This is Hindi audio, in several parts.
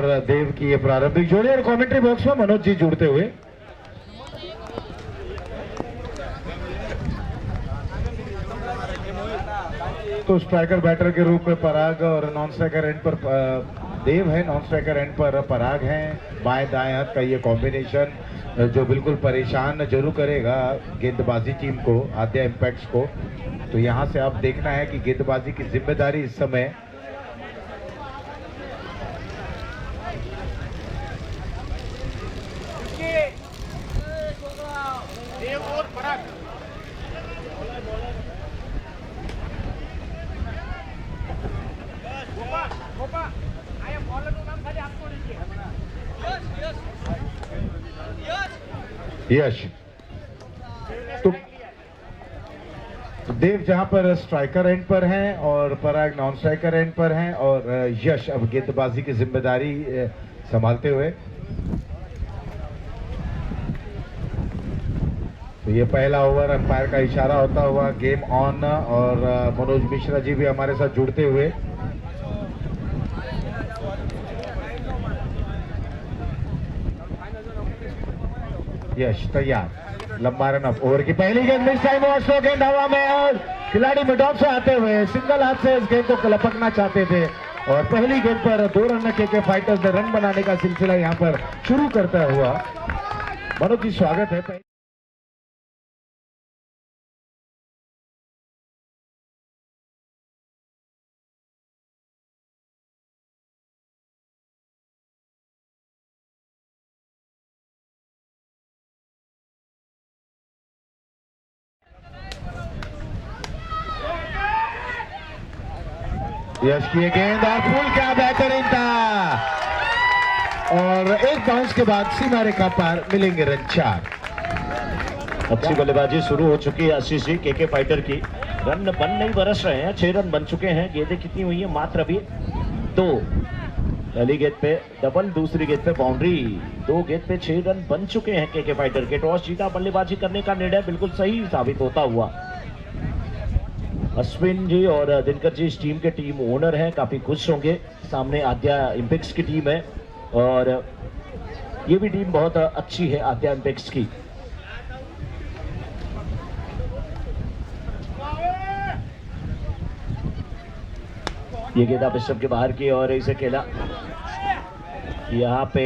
और देव की ये प्रारंभिक जोड़ी और कमेंट्री बॉक्स में मनोज जी जुड़ते हुए। तो स्ट्राइकर बैटर के रूप में पराग और नॉन स्ट्राइकर एंड पर देव है, नॉन स्ट्राइकर एंड पर पराग है। बाएं दाएं हाथ का ये कॉम्बिनेशन जो बिल्कुल परेशान जरूर करेगा गेंदबाजी टीम को, आद्या इंपैक्ट्स को। तो यहां से आप देखना है कि गेंदबाजी की जिम्मेदारी इस समय यश। तो देव जहां पर स्ट्राइकर एंड पर हैं और पराग नॉन स्ट्राइकर एंड पर हैं और यश अब गेंदबाजी की जिम्मेदारी संभालते हुए। तो ये पहला ओवर अंपायर का इशारा होता हुआ गेम ऑन और मनोज मिश्रा जी भी हमारे साथ जुड़ते हुए। यश तैयार, लंबा रन अप। ओवर की पहली गेंद मिस टाइम और स्लो गेंद हवा में और खिलाड़ी मिड ऑफ से आते हुए सिंगल हाथ से इस गेंद को लपकना चाहते थे और पहली गेंद पर 2 रन के फाइटर्स ने रन बनाने का सिलसिला यहां पर शुरू करता हुआ। मनोज जी स्वागत है। यश की गेंद और फुल, क्या बेहतरीन था और एक बाउंस के बाद सीमा रेखा पार, मिलेंगे रन 4। अच्छी बल्लेबाजी शुरू हो चुकी है आशीष जी के फाइटर की। रन बन नहीं बरस रहे हैं, 6 रन बन चुके हैं। गेंदें कितनी हुई है? मात्र अभी 2। पहली गेंद पे डबल, दूसरी गेंद पे बाउंड्री। 2 गेंद पे 6 रन बन चुके हैं के फाइटर के। टॉस जीता, बल्लेबाजी करने का निर्णय बिल्कुल सही साबित होता हुआ। अश्विन जी और दिनकर जी इस टीम के टीम ओनर हैं, काफी खुश होंगे। सामने आद्या इंपेक्स की टीम है और ये भी टीम बहुत अच्छी है आद्या इंपेक्स की। ये गेंद बिशप के बाहर की और इसे खेला। यहाँ पे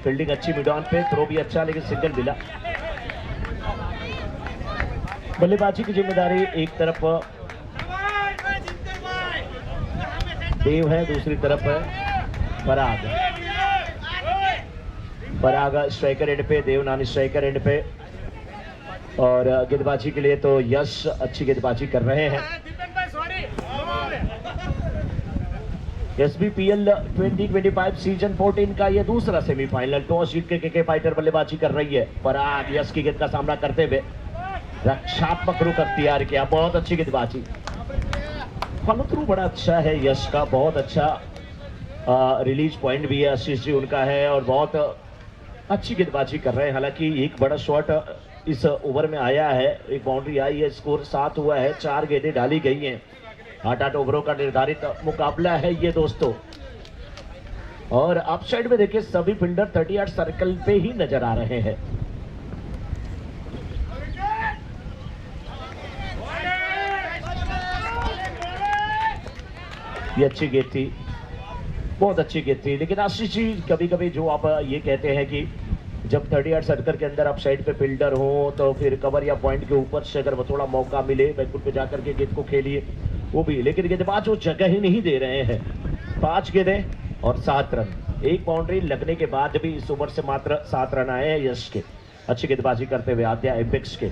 फील्डिंग अच्छी मिड ऑन पे, थ्रो भी अच्छा लेकिन सिंगल मिला। बल्लेबाजी की जिम्मेदारी एक तरफ देव है, दूसरी तरफ है पराग। पराग स्ट्राइकर एंड पे, देव नॉन स्ट्राइकर एंड पे। और गेंदबाजी के लिए तो यश अच्छी गेंदबाजी कर रहे हैं। SBPL 2025 सीजन 14 का ये दूसरा सेमीफाइनल। टॉस जीत के फाइटर बल्लेबाजी कर रही है। पराग यश की गेंद का सामना करते हुए रक्षात्मक रुख अख्तियार किया। बहुत अच्छी गेंदबाजी, फॉलो थ्रू बड़ा अच्छा है यश का, बहुत अच्छा रिलीज पॉइंट भी है आशीष जी उनका है और बहुत अच्छी गेंदबाजी कर रहे हैं। हालांकि एक बड़ा शॉट इस ओवर में आया है, एक बाउंड्री आई है, स्कोर 7 हुआ है, 4 गेंदें डाली गई हैं। 8-8 ओवरों का निर्धारित मुकाबला है ये दोस्तों। और अप साइड में देखिए सभी फील्डर 38 सर्कल पे ही नजर आ रहे हैं। ये अच्छी गेंद थी, बहुत अच्छी गेंद थी। लेकिन आशीष जी कभी कभी जो आप ये कहते हैं कि जब 38 सर्कल के अंदर आप साइड पे फील्डर हो तो फिर कवर या पॉइंट के ऊपर से अगर थोड़ा मौका मिले बैकफुट पे जाकर के गेंद को खेलिए, वो भी। लेकिन गेंदबाज वो जगह ही नहीं दे रहे हैं। 5 गेंदें और 7 रन, एक बाउंड्री लगने के बाद भी इस ओवर से मात्र 7 रन आए हैं यश के। अच्छी गेंदबाजी करते हुए आद्या एपेक्स के।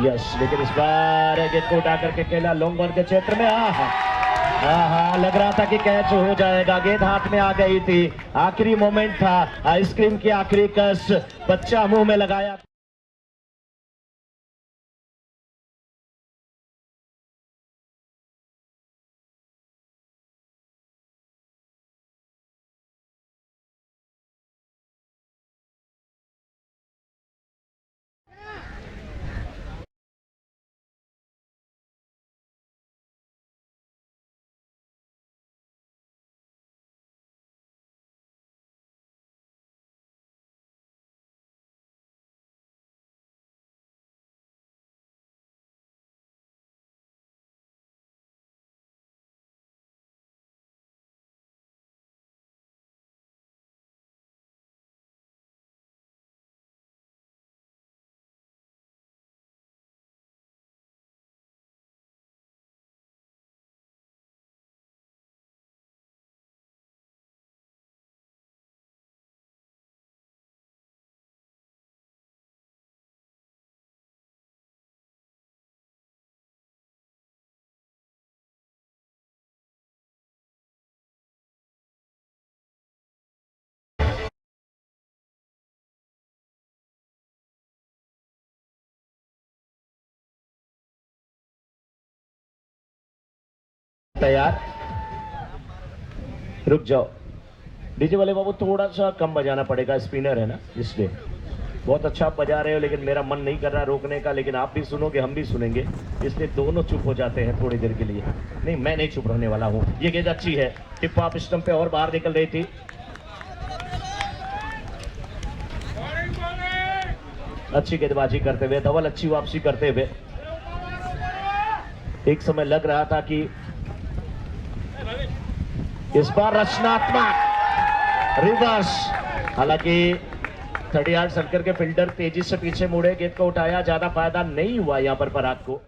यस, लेकिन इस बार गेंद को उठा करके खेला लॉन्ग ऑन के क्षेत्र में। हाँ, लग रहा था कि कैच हो जाएगा, गेंद हाथ में आ गई थी। आखिरी मोमेंट था, आइसक्रीम की आखिरी कस बच्चा मुंह में लगाया। तैयार। रुक जाओ डीजे वाले बाबू, थोड़ा सा कम बजाना पड़ेगा, स्पिनर है ना इसलिए। बहुत अच्छा आप बजा रहे हो लेकिन मेरा मन नहीं कर रहा रोकने का, लेकिन आप भी सुनोगे हम भी सुनेंगे, इसलिए दोनों चुप हो जाते हैं थोड़ी देर के लिए। नहीं, मैं नहीं चुप रहने वाला हूं। ये गेंद अच्छी है, टिप ऑफ स्टंप पे और बाहर निकल रही थी। अच्छी गेंदबाजी करते हुए धवल, अच्छी वापसी करते हुए। एक समय लग रहा था कि इस बार रचनात्मक रिवर्स, हालांकि 30 यार्ड सर्कल के फील्डर तेजी से पीछे मुड़े, गेंद को उठाया, ज्यादा फायदा नहीं हुआ यहां पर पराग को।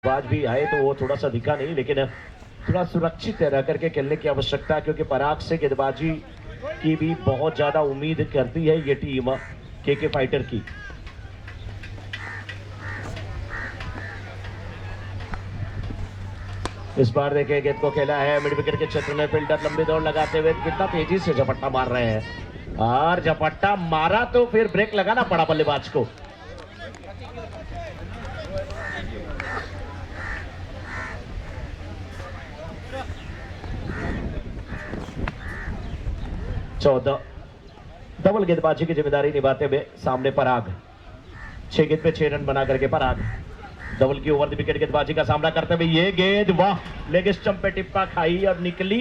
आज भी आए तो वो थोड़ा सा दिखा नहीं, लेकिन थोड़ा सुरक्षित रह करके खेलने की आवश्यकता, क्योंकि पराग से गेंदबाजी की भी बहुत ज्यादा उम्मीद करती है ये टीम केके फाइटर की। इस बार देखिए गेंद को खेला है मिड विकेट के क्षेत्र में, फील्डर लंबी दौड़ लगाते हुए कितना तेजी से झपट्टा मार रहे हैं, और झपट्टा मारा तो फिर ब्रेक लगाना पड़ा बल्लेबाज को। चौदह डबल गेंदबाजी की जिम्मेदारी निभाते हुए सामने पराग, 6 गेंद पे 6 रन बना करके पराग डबल की ओवर द विकेट गेंदबाजी का सामना करते हुए। ये गेंद वाह, लेग स्टंप पे टिप्पा खाई और निकली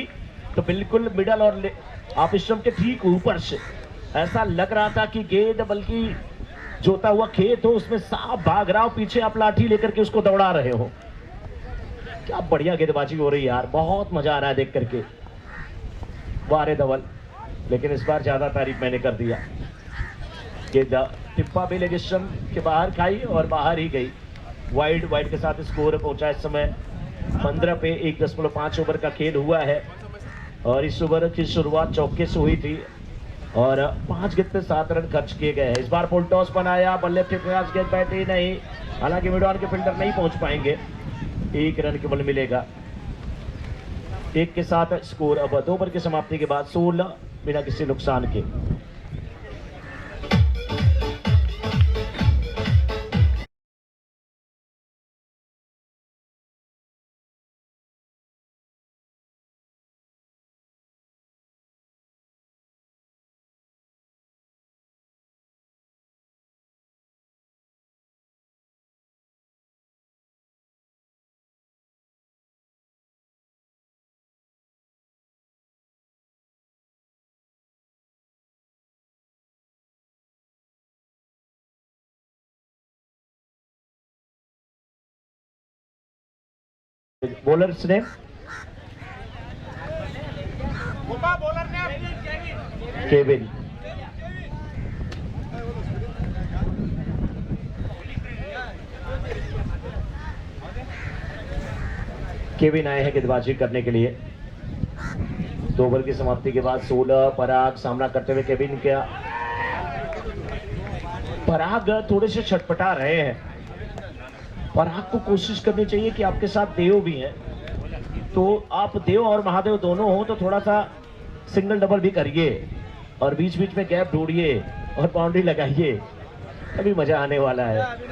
तो बिल्कुल मिडल और ऑफ स्टंप के ठीक ऊपर से। ऐसा लग रहा था कि गेंद बल्कि जोता हुआ खेत हो, उसमें सांप भाग रहा हो, पीछे आप लाठी लेकर के उसको दौड़ा रहे हो। क्या बढ़िया गेंदबाजी हो रही है यार, बहुत मजा आ रहा है देख करके। वारे धवल, लेकिन इस बार ज्यादा तारीफ मैंने कर दिया। गेंद टिप्पा भी लेग स्टंप के बाहर खाई और बाहर ही गई। वाइड के साथ स्कोर पहुंचा इस समय 15 पे 1.5 ओवर का खेल हुआ है, और इस ओवर की शुरुआत चौके से हुई थी और 5 गेंद पे 7 रन खर्च किए गए हैं। इस बार फुल टॉस बनाया, बल्ले के प्रयास, गेंद बैठी नहीं, हालांकि मिडऑन के फील्डर नहीं पहुंच पाएंगे, 1 रन केवल मिलेगा। 1 के साथ स्कोर अब 2 ओवर की समाप्ति के बाद 16 बिना किसी नुकसान के। बॉलर्स ने केविन, केविन आए हैं गेंदबाजी करने के लिए। 2 ओवर की समाप्ति के बाद 16 पराग सामना करते हुए केविन का। पराग थोड़े से छटपटा रहे हैं, पराग को कोशिश करनी चाहिए कि आपके साथ देव भी हैं, तो आप देव और महादेव दोनों हो तो थोड़ा सा सिंगल डबल भी करिए और बीच बीच में गैप ढूंढिए और बाउंड्री लगाइए, अभी मजा आने वाला है।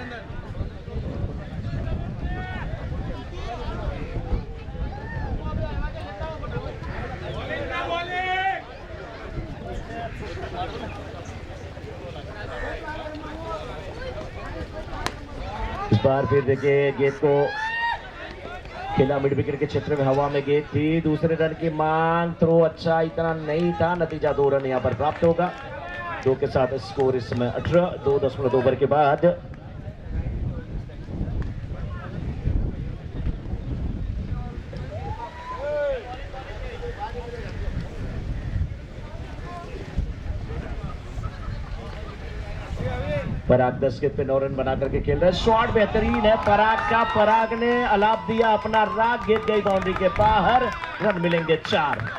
इस बार फिर देखिए गेंद को खेला मिड विकेट के क्षेत्र में, हवा में गेंद थी, दूसरे रन की मांग, थ्रो अच्छा इतना नहीं था, नतीजा 2 रन यहां पर प्राप्त होगा। 2 के साथ स्कोर इस समय 18, 2.2 ओवर के बाद। पराग 10 गेंद पे 9 रन बना करके खेल रहे हैं। शॉट बेहतरीन है पराग का, पराग ने अलाप दिया अपना राग, गेंद गई बाउंड्री के बाहर, रन मिलेंगे 4।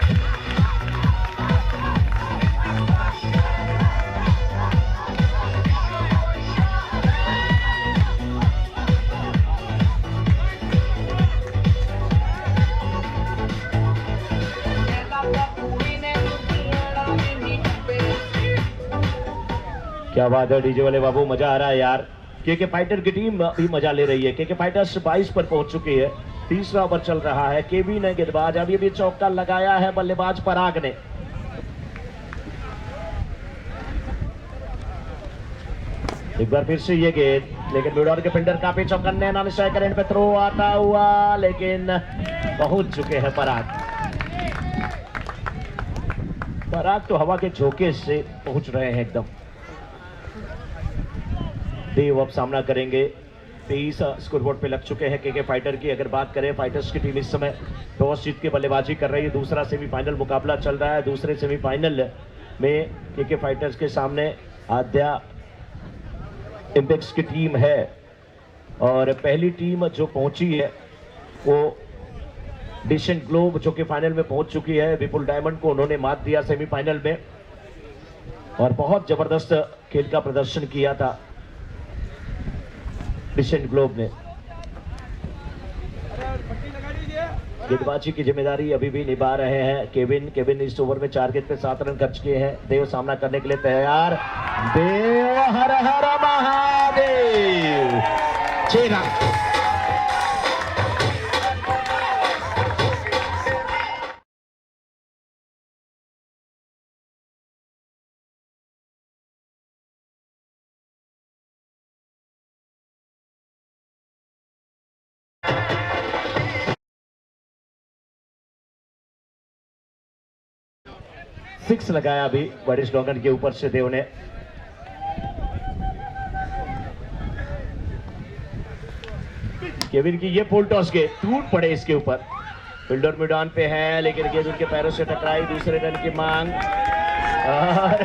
क्या बात है डीजे वाले बाबू, मजा आ रहा है यार। केके फाइटर की टीम भी मजा ले रही है। केके फाइटर्स 22 पर पहुंच चुकी है। तीसरा ओवर चल रहा है। केबी ने गेंदबाज अभी भी चौका लगाया है, बल्लेबाज पराग ने। एक बार फिर से ये गेंद, लेकिन मिडॉर के फील्डर काफी चौकन्ने, नॉन स्ट्राइकर एंड पे थ्रो आता हुआ, लेकिन पहुंच चुके हैं पराग। पराग तो हवा के झोंके से पहुंच रहे हैं एकदम। देव अब सामना करेंगे। 23 स्कोरबोर्ड पे लग चुके हैं केके फाइटर की। अगर बात करें फाइटर्स की टीम इस समय टॉस जीत के बल्लेबाजी कर रही है। दूसरा सेमीफाइनल मुकाबला चल रहा है। दूसरे सेमीफाइनल में केके फाइटर्स के सामने आद्या इम्पैक्ट्स की टीम है, और पहली टीम जो पहुंची है वो डिसेंट ग्लोब, जो कि फाइनल में पहुंच चुकी है। विपुल डायमंड को उन्होंने मात दिया सेमीफाइनल में, और बहुत जबरदस्त खेल का प्रदर्शन किया था डिसेंट ग्लोब ने। गेंदबाजी की जिम्मेदारी अभी भी निभा रहे हैं केविन इस ओवर में 4 गेंद पे 7 रन खर्च किए हैं। देव सामना करने के लिए तैयार। देव हर हर महादेव, 6 रन। सिक्स लगाया अभी बड़े स्लोगन के ऊपर से देव ने। केविन की ये फुल टॉस के टूट पड़े इसके ऊपर। फील्डर मैदान पे है, लेकिन गेंद उनके पैरों से टकराई। दूसरे रन की मांग, और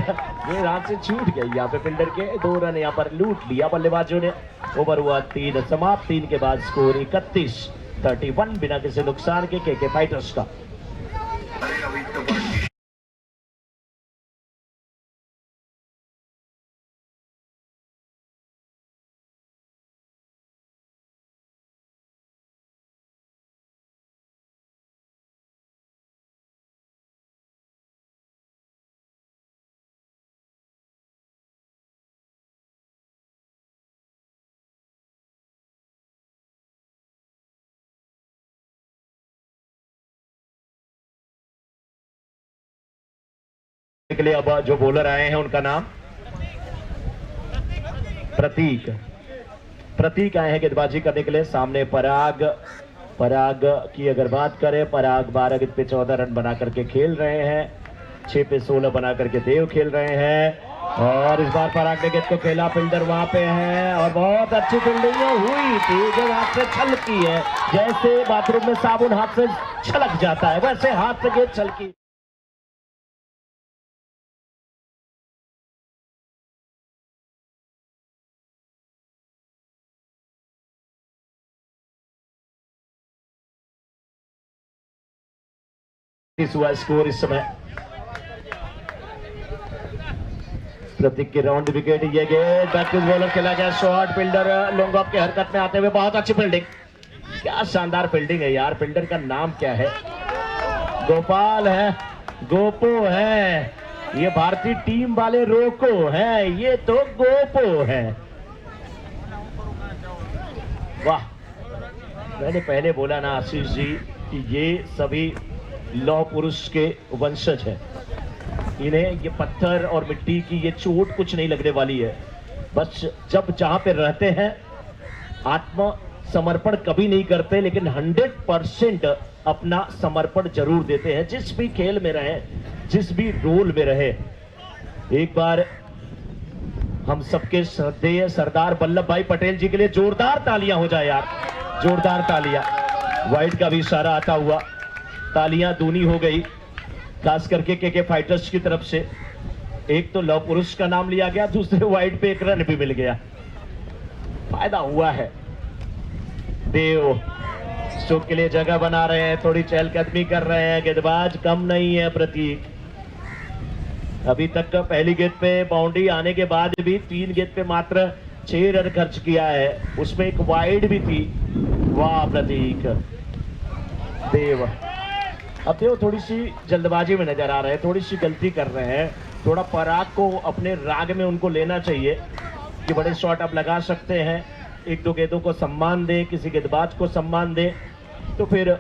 ये हाथ से छूट गई यहाँ पे फील्डर के। 2 रन यहाँ पर लूट लिया बल्लेबाजों ने। ओवर हुआ 3 समाप्त। 3 के बाद स्कोर 31-31 बिना किसी नुकसान के केके फाइटर्स का। के लिए अब जो बॉलर आए हैं उनका नाम प्रतीक आए हैं गेंदबाजी करने के लिए। सामने पराग की अगर बात करें, पराग 12 गेंद पे 14 रन बना करके खेल रहे हैं। 6 पे 16 बना करके देव खेल रहे हैं, और इस बार पराग ने गेंद को खेला। फील्डर वहां पे है, और बहुत अच्छी फील्डिंग हुई थी। जो हाथ से छलकी है, जैसे बाथरूम में साबुन हाथ से छलक जाता है, वैसे हाथ से गेंद छलकी। हुआ स्कोर इस समय। प्रतीक की राउंड विकेट। ये गेंद बैकवर्ड बॉलर खेला गया शॉट। फील्डर लॉन्ग ऑफ के हरकत में आते हुए बहुत अच्छी फील्डिंग। क्या शानदार फील्डिंग है यार। फील्डर का नाम क्या है? गोपाल है, गोपो है। ये भारतीय टीम वाले रोको है, ये तो गोपो है। वाह, मैंने पहले बोला ना आशीष जी कि ये सभी लौह पुरुष के वंशज है। इन्हें ये पत्थर और मिट्टी की ये चोट कुछ नहीं लगने वाली है। बस जब जहां पे रहते हैं आत्म समर्पण कभी नहीं करते, लेकिन 100% अपना समर्पण जरूर देते हैं। जिस भी खेल में रहे, जिस भी रोल में रहे। एक बार हम सबके श्रद्धेय सरदार वल्लभ भाई पटेल जी के लिए जोरदार तालियां हो जाए यार, जोरदार तालियां। वाइड का भी इशारा आता हुआ तालियां दूनी हो गई, खास करके केके फाइटर्स की तरफ से। एक तो लव पुरुष का नाम लिया गया, दूसरे वाइड पे 1 रन भी मिल गया। फायदा हुआ है। देव स्ट्रोक के लिए जगह बना रहे हैं, थोड़ी चहलकदमी कर रहे हैं। गेंदबाज कम नहीं है प्रतीक। अभी तक पहली गेंद पे बाउंड्री आने के बाद भी 3 गेंद पे मात्र 6 रन खर्च किया है, उसमें एक वाइड भी थी। वाह प्रतीक। देव, अब देव थोड़ी सी जल्दबाजी में नजर आ रहे हैं, थोड़ी सी गलती कर रहे हैं। थोड़ा पराग को अपने राग में उनको लेना चाहिए कि बड़े शॉट आप लगा सकते हैं, एक दो गेंदों को सम्मान दे, किसी गेंदबाज को सम्मान दे, तो फिर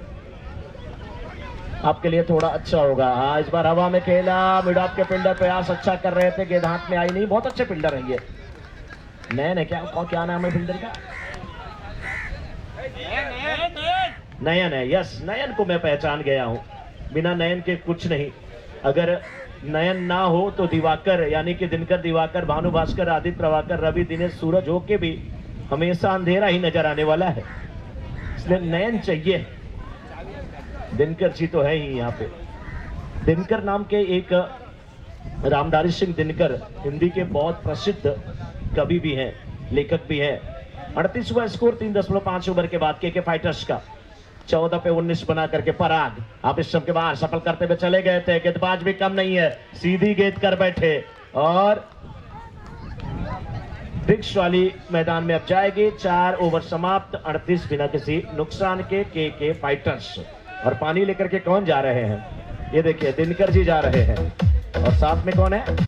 आपके लिए थोड़ा अच्छा होगा। हाँ, इस बार हवा में खेला, मिड ऑफ के फील्डर प्रयास अच्छा कर रहे थे, गेंद हाथ में आई नहीं, बहुत अच्छे फील्डर है ये। नयन है क्या नाम है फील्डर का? नयन है, यस, नयन को मैं पहचान गया हूं, बिना नयन के कुछ नहीं। अगर नयन ना हो तो दिवाकर, यानी कि दिनकर, दिवाकर, भानु भास्कर, आदित्य प्रभाकर, रवि, दिनेश, सूरज हो के भी हमेशा अंधेरा ही नजर आने वाला है, इसलिए नयन चाहिए। दिनकर जी तो है ही यहाँ पे। दिनकर नाम के एक रामधारी सिंह दिनकर हिंदी के बहुत प्रसिद्ध कवि भी हैं, लेखक भी हैं। 38वां स्कोर 3.5 ओवर के बाद के फाइटर्स का 14 पे 19 बना करके पराग आप इस के बाहर सफल करते हुए चले गए थे। गेंदबाज भी कम नहीं है, सीधी गेंद कर बैठे और वृक्ष वाली मैदान में अब जाएगी। 4 ओवर समाप्त, 38 बिना किसी नुकसान के फाइटर्स। और पानी लेकर के कौन जा रहे हैं? ये देखिए, दिनकर जी जा रहे हैं और साथ में कौन है?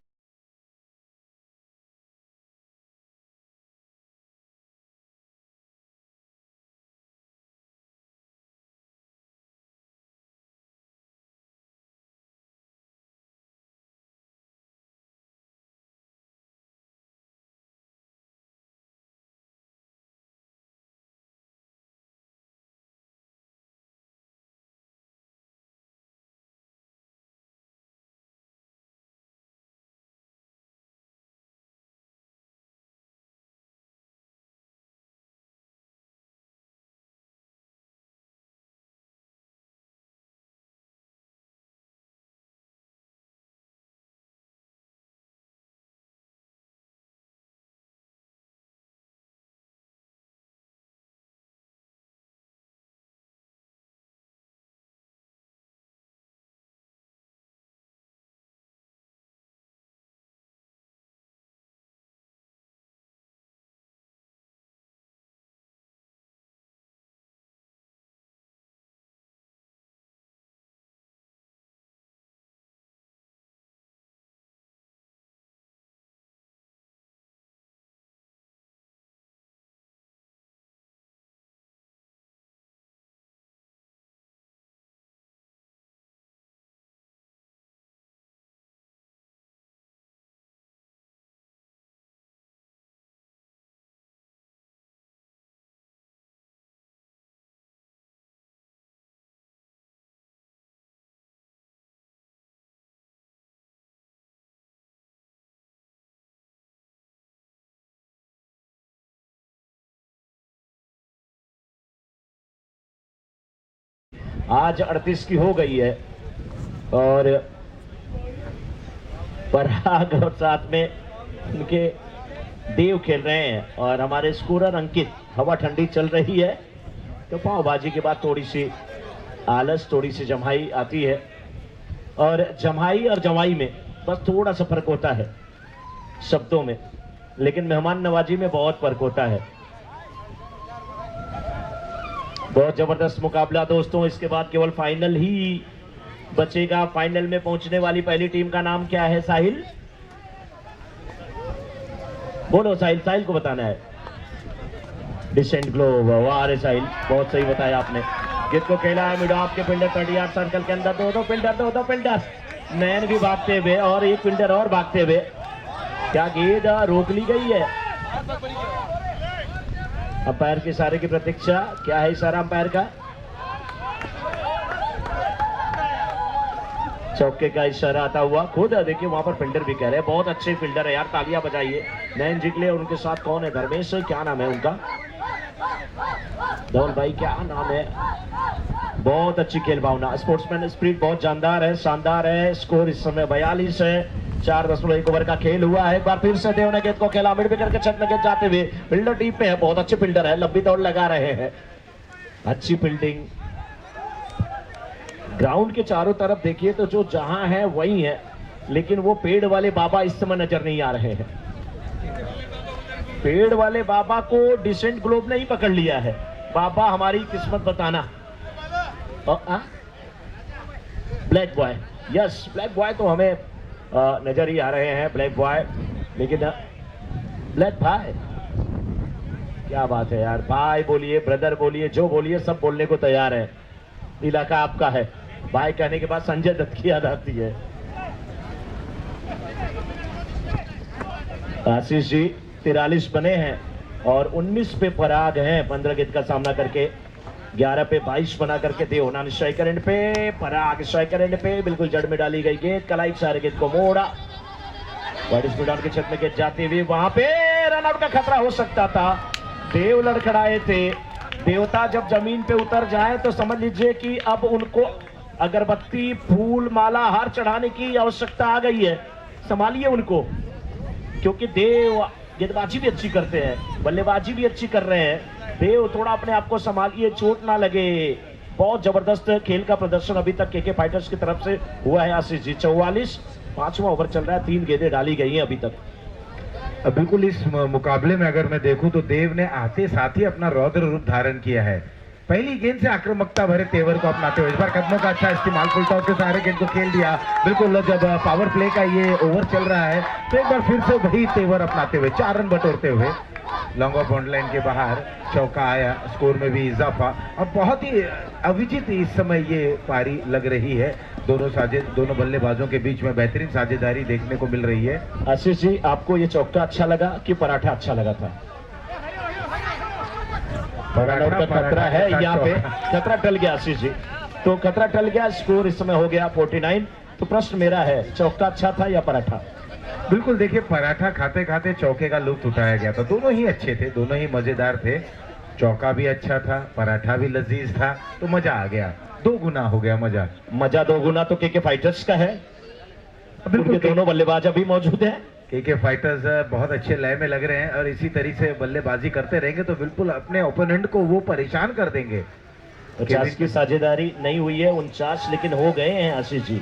आज 38 की हो गई है और पराग और साथ में उनके देव खेल रहे हैं और हमारे स्कोरर अंकित। हवा ठंडी चल रही है तो पावभाजी के बाद थोड़ी सी आलस, थोड़ी सी जमाई आती है और जमाई और जमाई में बस थोड़ा सा फर्क होता है शब्दों में, लेकिन मेहमान नवाजी में बहुत फर्क होता है। बहुत जबरदस्त मुकाबला दोस्तों, इसके बाद केवल फाइनल ही बचेगा। फाइनल में पहुंचने वाली पहली टीम का नाम क्या है? साहिल बोलो, साहिल, साहिल को बताना है। डिसेंट ग्लोब, वाह रे साहिल, बहुत सही बताया आपने। गेंद को खेला है मिड ऑफ के फील्डर 30 सर्कल के अंदर, दो फील्डर नैन भी भागते हुए और एक फील्डर और भागते हुए। क्या गेंद रोक ली गई है? अंपायर के इशारे की प्रतीक्षा। क्या है इशारा अंपायर का? चौके का इशारा आता हुआ। खुद देखिए वहां पर फील्डर भी कह रहे हैं बहुत अच्छे फील्डर है यार, तालियां बजाइए नयन जी के लिए। उनके साथ कौन है? धर्मेश, क्या नाम है उनका? धौल भाई, क्या नाम है? बहुत अच्छी खेल भावना, स्पोर्ट्समैन स्पिरिट बहुत जानदार है, शानदार है। स्कोर इस समय 42 है। 4.1 ओवर का खेल हुआ है। एक बार फिर से देव ने गेंद को खेला, मिड विकेट के छत में गेंद जाते हुए। फील्डर टीम पे है, बहुत अच्छे फील्डर है, लंबी दौड़ लगा रहे हैं, अच्छी फील्डिंग। ग्राउंड के चारों तरफ देखिए तो जो जहां है वही है, लेकिन वो पेड़ वाले बाबा इस समय नजर नहीं आ रहे हैं। पेड़ वाले बाबा को डिसेंट ग्लोब ने ही पकड़ लिया है। बाबा हमारी किस्मत बताना। Black boy, yes, black boy तो हमें नजर ही आ रहे हैं ब्लैक बॉय। लेकिन ब्लैक भाई, क्या बात है यार, भाई बोलिए, ब्रदर बोलिए, जो बोलिए सब बोलने को तैयार है। इलाका आपका है। भाई कहने के बाद संजय दत्त की याद आती है। आशीष जी 43 बने हैं और 19 पे पराग हैं। 15 गेंद का सामना करके 11 पे 22 बना करके देवनान स्ट्राइकर एंड पे, पराग स्ट्राइकर एंड पे, बिल्कुल जड़ में डाली गई गेंद, कलाई सारे गेंद को मोड़ा, वाइड स्पीड के क्षेत्र में गेंद जाती हुई वहां पे रनआउट का खतरा हो सकता था। देव लड़खड़ाए थे। देवता जब जमीन पे उतर जाए तो समझ लीजिए कि अब उनको अगरबत्ती, फूल, माला, हार चढ़ाने की आवश्यकता आ गई है। संभालिए उनको, क्योंकि देव गेंदबाजी भी अच्छी करते हैं, बल्लेबाजी भी अच्छी कर रहे हैं। देव थोड़ा अपने आप को संभालिए, चोट ना लगे। बहुत जबरदस्त खेल का प्रदर्शन अभी तक केके फाइटर्स की तरफ से हुआ है। आशीष जी 44, 5वां ओवर चल रहा है, 3 गेंदें डाली गई हैं अभी तक। बिल्कुल इस मुकाबले में अगर मैं देखूं तो देव ने आते साथ ही अपना रौद्र रूप धारण किया है। पहली गेंद से आक्रामकता भरे तेवर को अपनाते हुए इस बार कदमों का अच्छा इस्तेमाल, फुल टॉस के सहारे गेंद को खेल दिया। बिल्कुल जब पावर प्ले का ये ओवर चल रहा है तो एक बार फिर से वही तेवर अपनाते हुए 4 रन बटोरते हुए लॉन्ग ऑफ बाउंड्री लाइन के बाहर चौका आया, स्कोर में भी इजाफा। और बहुत ही अविजित इस समय ये पारी लग रही है। दोनों बल्लेबाजों के बीच में बेहतरीन साझेदारी देखने को मिल रही है। आशीष जी आपको ये चौका अच्छा लगा कि पराठा अच्छा लगा था? का खतरा है यहाँ पे, खतरा टल गया आशीष जी, तो खतरा टल गया। स्कोर इस समय हो गया 49। तो प्रश्न मेरा है, चौका अच्छा था या पराठा? बिल्कुल देखिए, पराठा खाते खाते चौके का लुत्फ उठाया गया था। दोनों ही अच्छे थे, दोनों ही मजेदार थे। चौका भी अच्छा था, पराठा भी लजीज था, तो मजा आ गया, 2 गुना हो गया मजा। मजा 2 गुना तो केके फाइटर्स का है। बिल्कुल, दोनों बल्लेबाज अभी मौजूद हैं। केके फाइटर्स बहुत अच्छे लय में लग रहे हैं और इसी तरीके से बल्लेबाजी करते रहेंगे तो बिल्कुल अपने ओपोनेंट को वो परेशान कर देंगे। 50 की साझेदारी नहीं हुई है, 49 लेकिन हो गए हैं आशीष जी।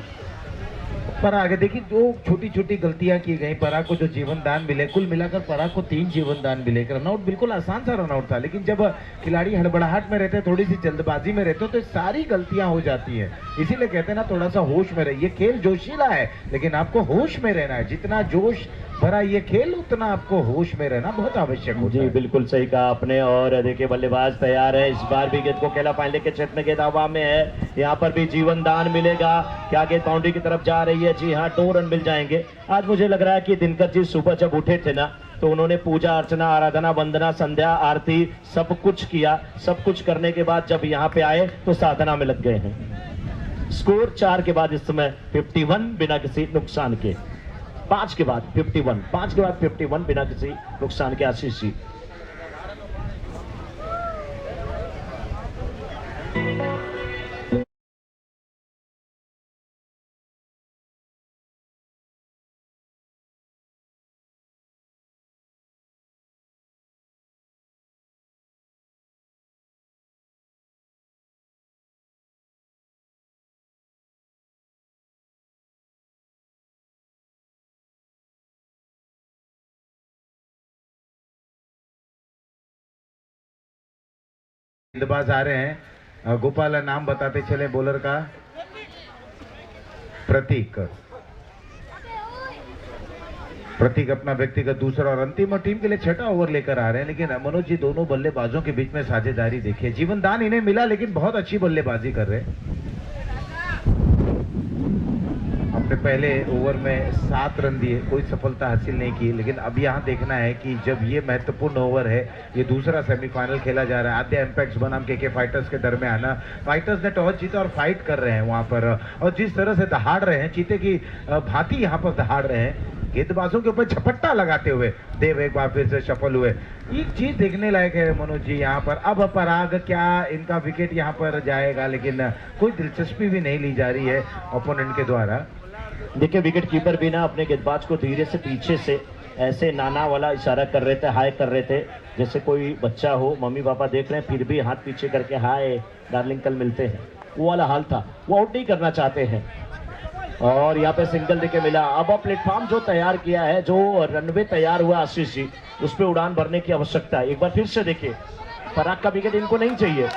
पर आगे देखिए, जो छोटी छोटी गलतियां की गई, पराग को जो जीवन दान मिले, कुल मिलाकर पराग को 3 जीवन दान मिले। रनआउट बिल्कुल आसान सा रनआउट था, लेकिन जब खिलाड़ी हड़बड़ाहट में रहते हैं, थोड़ी सी जल्दबाजी में रहते हो तो सारी गलतियां हो जाती हैं। इसीलिए कहते हैं ना, थोड़ा सा होश में रहिए। खेल जोशीला है लेकिन आपको होश में रहना है। जितना जोश भरा ये खेल उतना आपको होश में रहना बहुत आवश्यक होता है। जी बिल्कुल सही कहा आपने। और देखिए बल्लेबाज तैयार है, इस बार भी गेंद को खेला फाइनल के क्षेत्र में, गेंद हवा में है। यहाँ पर भी जीवन दान मिलेगा क्या? गेंद बाउंड्री की तरफ जा रही है। जी हाँ, 2 रन मिल जाएंगे। आज मुझे लग रहा है कि दिनकर जी सुबह जब उठे थे ना तो उन्होंने पूजा अर्चना, आराधना, वंदना, संध्या आरती सब कुछ किया। सब कुछ करने के बाद जब यहाँ पे आए तो साधना में लग गए हैं। स्कोर 4 के बाद इस समय 51 बिना किसी नुकसान के। 5 के बाद 51, 5 के बाद 51 बिना किसी नुकसान के। आशीष जी गेंदबाज आ रहे हैं। गोपाल नाम बताते चले बॉलर का, प्रतीक। प्रतीक अपना व्यक्तिगत दूसरा और अंतिम और टीम के लिए 6ठा ओवर लेकर आ रहे हैं। लेकिन मनोज जी, दोनों बल्लेबाजों के बीच में साझेदारी देखिए। जीवन दान इन्हें मिला लेकिन बहुत अच्छी बल्लेबाजी कर रहे हैं। अपने पहले ओवर में 7 रन दिए, कोई सफलता हासिल नहीं की। लेकिन अब यहाँ देखना है कि जब ये महत्वपूर्ण ओवर है, ये दूसरा सेमीफाइनल खेला जा रहा है आद्या इम्पैक्ट्स बनाम केके फाइटर्स के दरमियान। फाइटर्स ने टॉस जीता और फाइट कर रहे हैं वहां पर, और जिस तरह से दहाड़ रहे हैं, चीते की भांति यहाँ पर दहाड़ रहे हैं, गेंदबाजों के ऊपर झपट्टा लगाते हुए देव एक बार फिर से सफल हुए। एक चीज देखने लायक है मनोज जी यहाँ पर। अब पराग क्या इनका विकेट यहाँ पर जाएगा, लेकिन कोई दिलचस्पी भी नहीं ली जा रही है ओपोनेंट के द्वारा। देखिए विकेट कीपर भी ना अपने गेंदबाज को धीरे से पीछे से ऐसे नाना वाला इशारा कर रहे थे, हाय कर रहे थे, जैसे कोई बच्चा हो, मम्मी पापा देख रहे हैं फिर भी हाथ पीछे करके हाय डार्लिंग कल मिलते हैं, वो वाला हाल था। वो आउट नहीं करना चाहते हैं और यहाँ पे सिंगल देके मिला। अब प्लेटफॉर्म जो तैयार किया है, जो रनवे तैयार हुआ आशीष जी, उस पर उड़ान भरने की आवश्यकता है। एक बार फिर से देखिए, पराग का विकेट इनको नहीं चाहिए,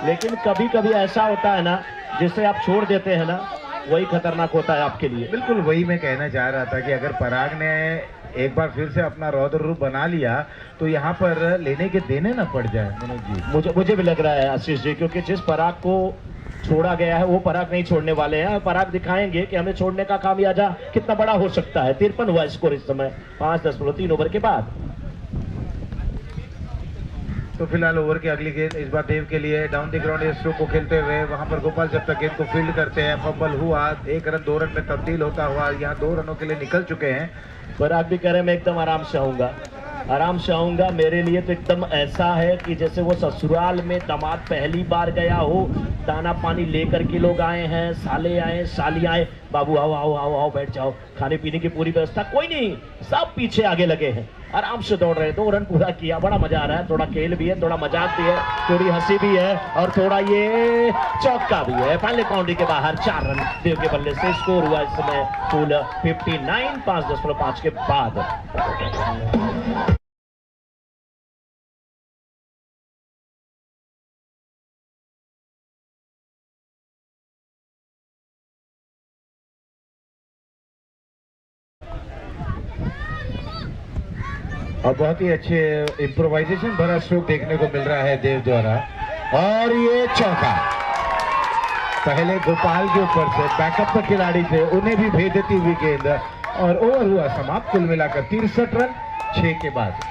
लेकिन कभी कभी ऐसा होता है ना, जिसे आप छोड़ देते हैं ना वही खतरनाक होता है आपके लिए। बिल्कुल वही मैं कहना चाह रहा था कि अगर पराग ने एक बार फिर से अपना रौद्र रूप बना लिया तो यहाँ पर लेने के देने ना पड़ जाए मनोज जी। मुझे मुझे भी लग रहा है आशीष जी, क्योंकि जिस पराग को छोड़ा गया है वो पराग नहीं छोड़ने वाले हैं। पराग दिखाएंगे कि हमें छोड़ने का खामियाजा कितना बड़ा हो सकता है। 53 हुआ स्कोर इस समय 5.3 ओवर के बाद। तो फिलहाल ओवर की अगली गेंद इस बार देव के लिए डाउन द ग्राउंड स्ट्रोक को खेलते हुए वहां पर गोपाल जब तक गेंद को फील्ड करते हैं फंबल हुआ, 1 रन 2 रन में तब्दील होता हुआ यहाँ 2 रनों के लिए निकल चुके हैं। पराग भी कह रहे हैं मैं एकदम आराम से आऊंगा, आराम से आऊंगा। मेरे लिए तो एकदम ऐसा है कि जैसे वो ससुराल में दामाद पहली बार गया हो, दाना पानी लेकर के लोग आए हैं, साले आए साली आए, बाबू आओ आओ आओ आओ बैठ जाओ, खाने पीने की पूरी व्यवस्था, कोई नहीं, सब पीछे आगे लगे हैं, आराम से दौड़ रहे हैं। 2 रन पूरा किया, बड़ा मजा आ रहा है। थोड़ा खेल भी है, थोड़ा मजाक भी है, थोड़ी हंसी भी है और थोड़ा ये चौका भी है। पहले बाउंड्री के बाहर 4 रन देव के बल्ले से स्कोर हुआ इस समय कुल 59 5.5 के बाद। और बहुत ही अच्छे इम्प्रोवाइजेशन भरा स्ट्रोक देखने को मिल रहा है देव द्वारा और ये चौका। पहले गोपाल के ऊपर से बैकअप पर खिलाड़ी थे उन्हें भी भेज देती हुई गेंद और ओवर हुआ समाप्त कुल मिलाकर 63 रन 6 के बाद।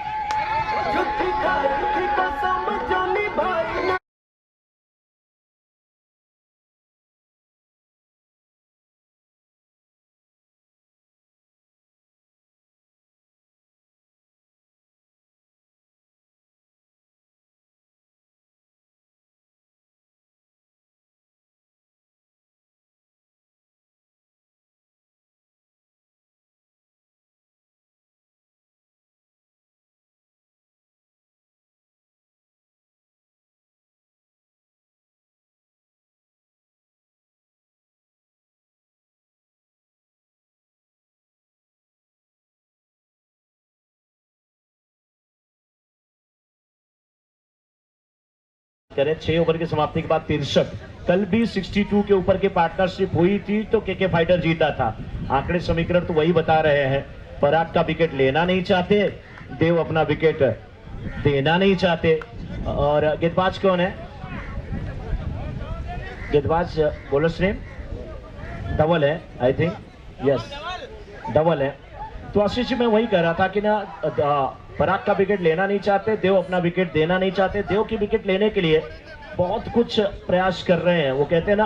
करें 6 ओवर की समाप्ति के बाद 63। कल भी 62 के ऊपर की पार्टनरशिप हुई थी तो केके फाइटर जीता था। आंकड़े समीकरण तो वही बता रहे हैं। पराग का विकेट लेना नहीं चाहते, देव अपना विकेट देना नहीं चाहते। और गेंदबाज कौन है? गेंदबाज बोलर्स नेम डबल है आई थिंक, यस डबल है। तो आशीष जी मैं वही कह रहा था कि ना पराग का विकेट लेना नहीं चाहते, देव अपना विकेट देना नहीं चाहते। देव की विकेट लेने के लिए बहुत कुछ प्रयास कर रहे हैं। वो कहते हैं ना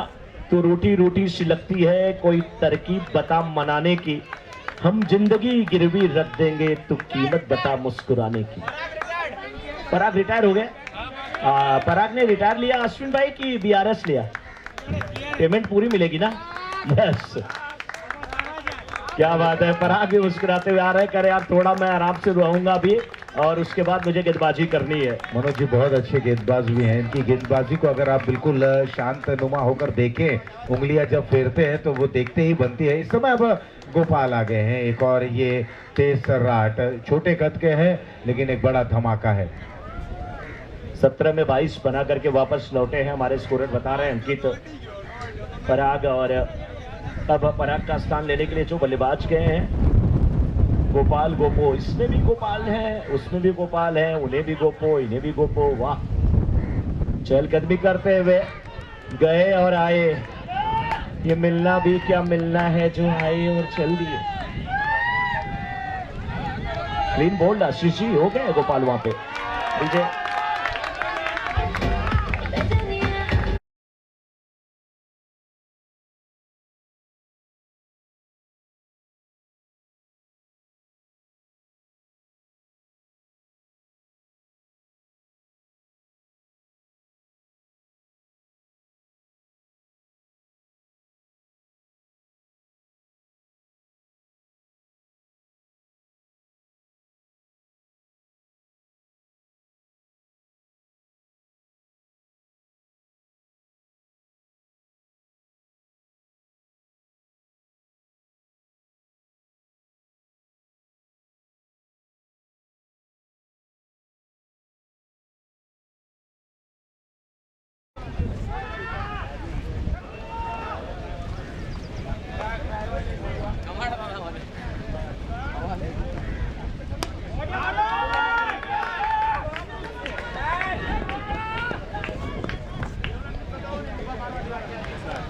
तो रोटी रोटी सी लगती है, कोई तरकीब बता मनाने की, हम जिंदगी गिरवी रख देंगे तो कीमत बता मुस्कुराने की। पराग रिटायर हो गए। पराग ने रिटायर लिया अश्विन भाई की बीआरएस लिया? पेमेंट पूरी मिलेगी ना? यस क्या बात है। पराग भी मुस्कुराते हुए आ रहे, करे यार थोड़ा मैं आराम से रहूंगा अभी और उसके बाद मुझे गेंदबाजी करनी है। मनोज जी बहुत अच्छे गेंदबाज भी हैं। इनकी गेंदबाजी को अगर आप बिल्कुल शांत नुमा होकर देखें, उंगलियां जब फेरते हैं तो वो देखते ही बनती है। इस समय अब गोपाल आ गए हैं, एक और ये तेज सर्राट, छोटे कद के हैं लेकिन एक बड़ा धमाका है। 17 में 22 बना करके वापस लौटे हैं हमारे स्कोरर बता रहे हैं अंकित पराग। और अब पराग का स्थान लेने के लिए जो बल्लेबाज गए हैं गोपाल गोपो, इसमें भी गोपाल है, उसमें भी गोपाल है, उन्हें भी गोपो, इन्हें भी गोपो। वाह, चहलकदमी करते हुए गए और आए। ये मिलना भी क्या मिलना है जो आए और चल दिए। क्लीन बोल्ड आशीष जी हो गए गोपाल वहां पे।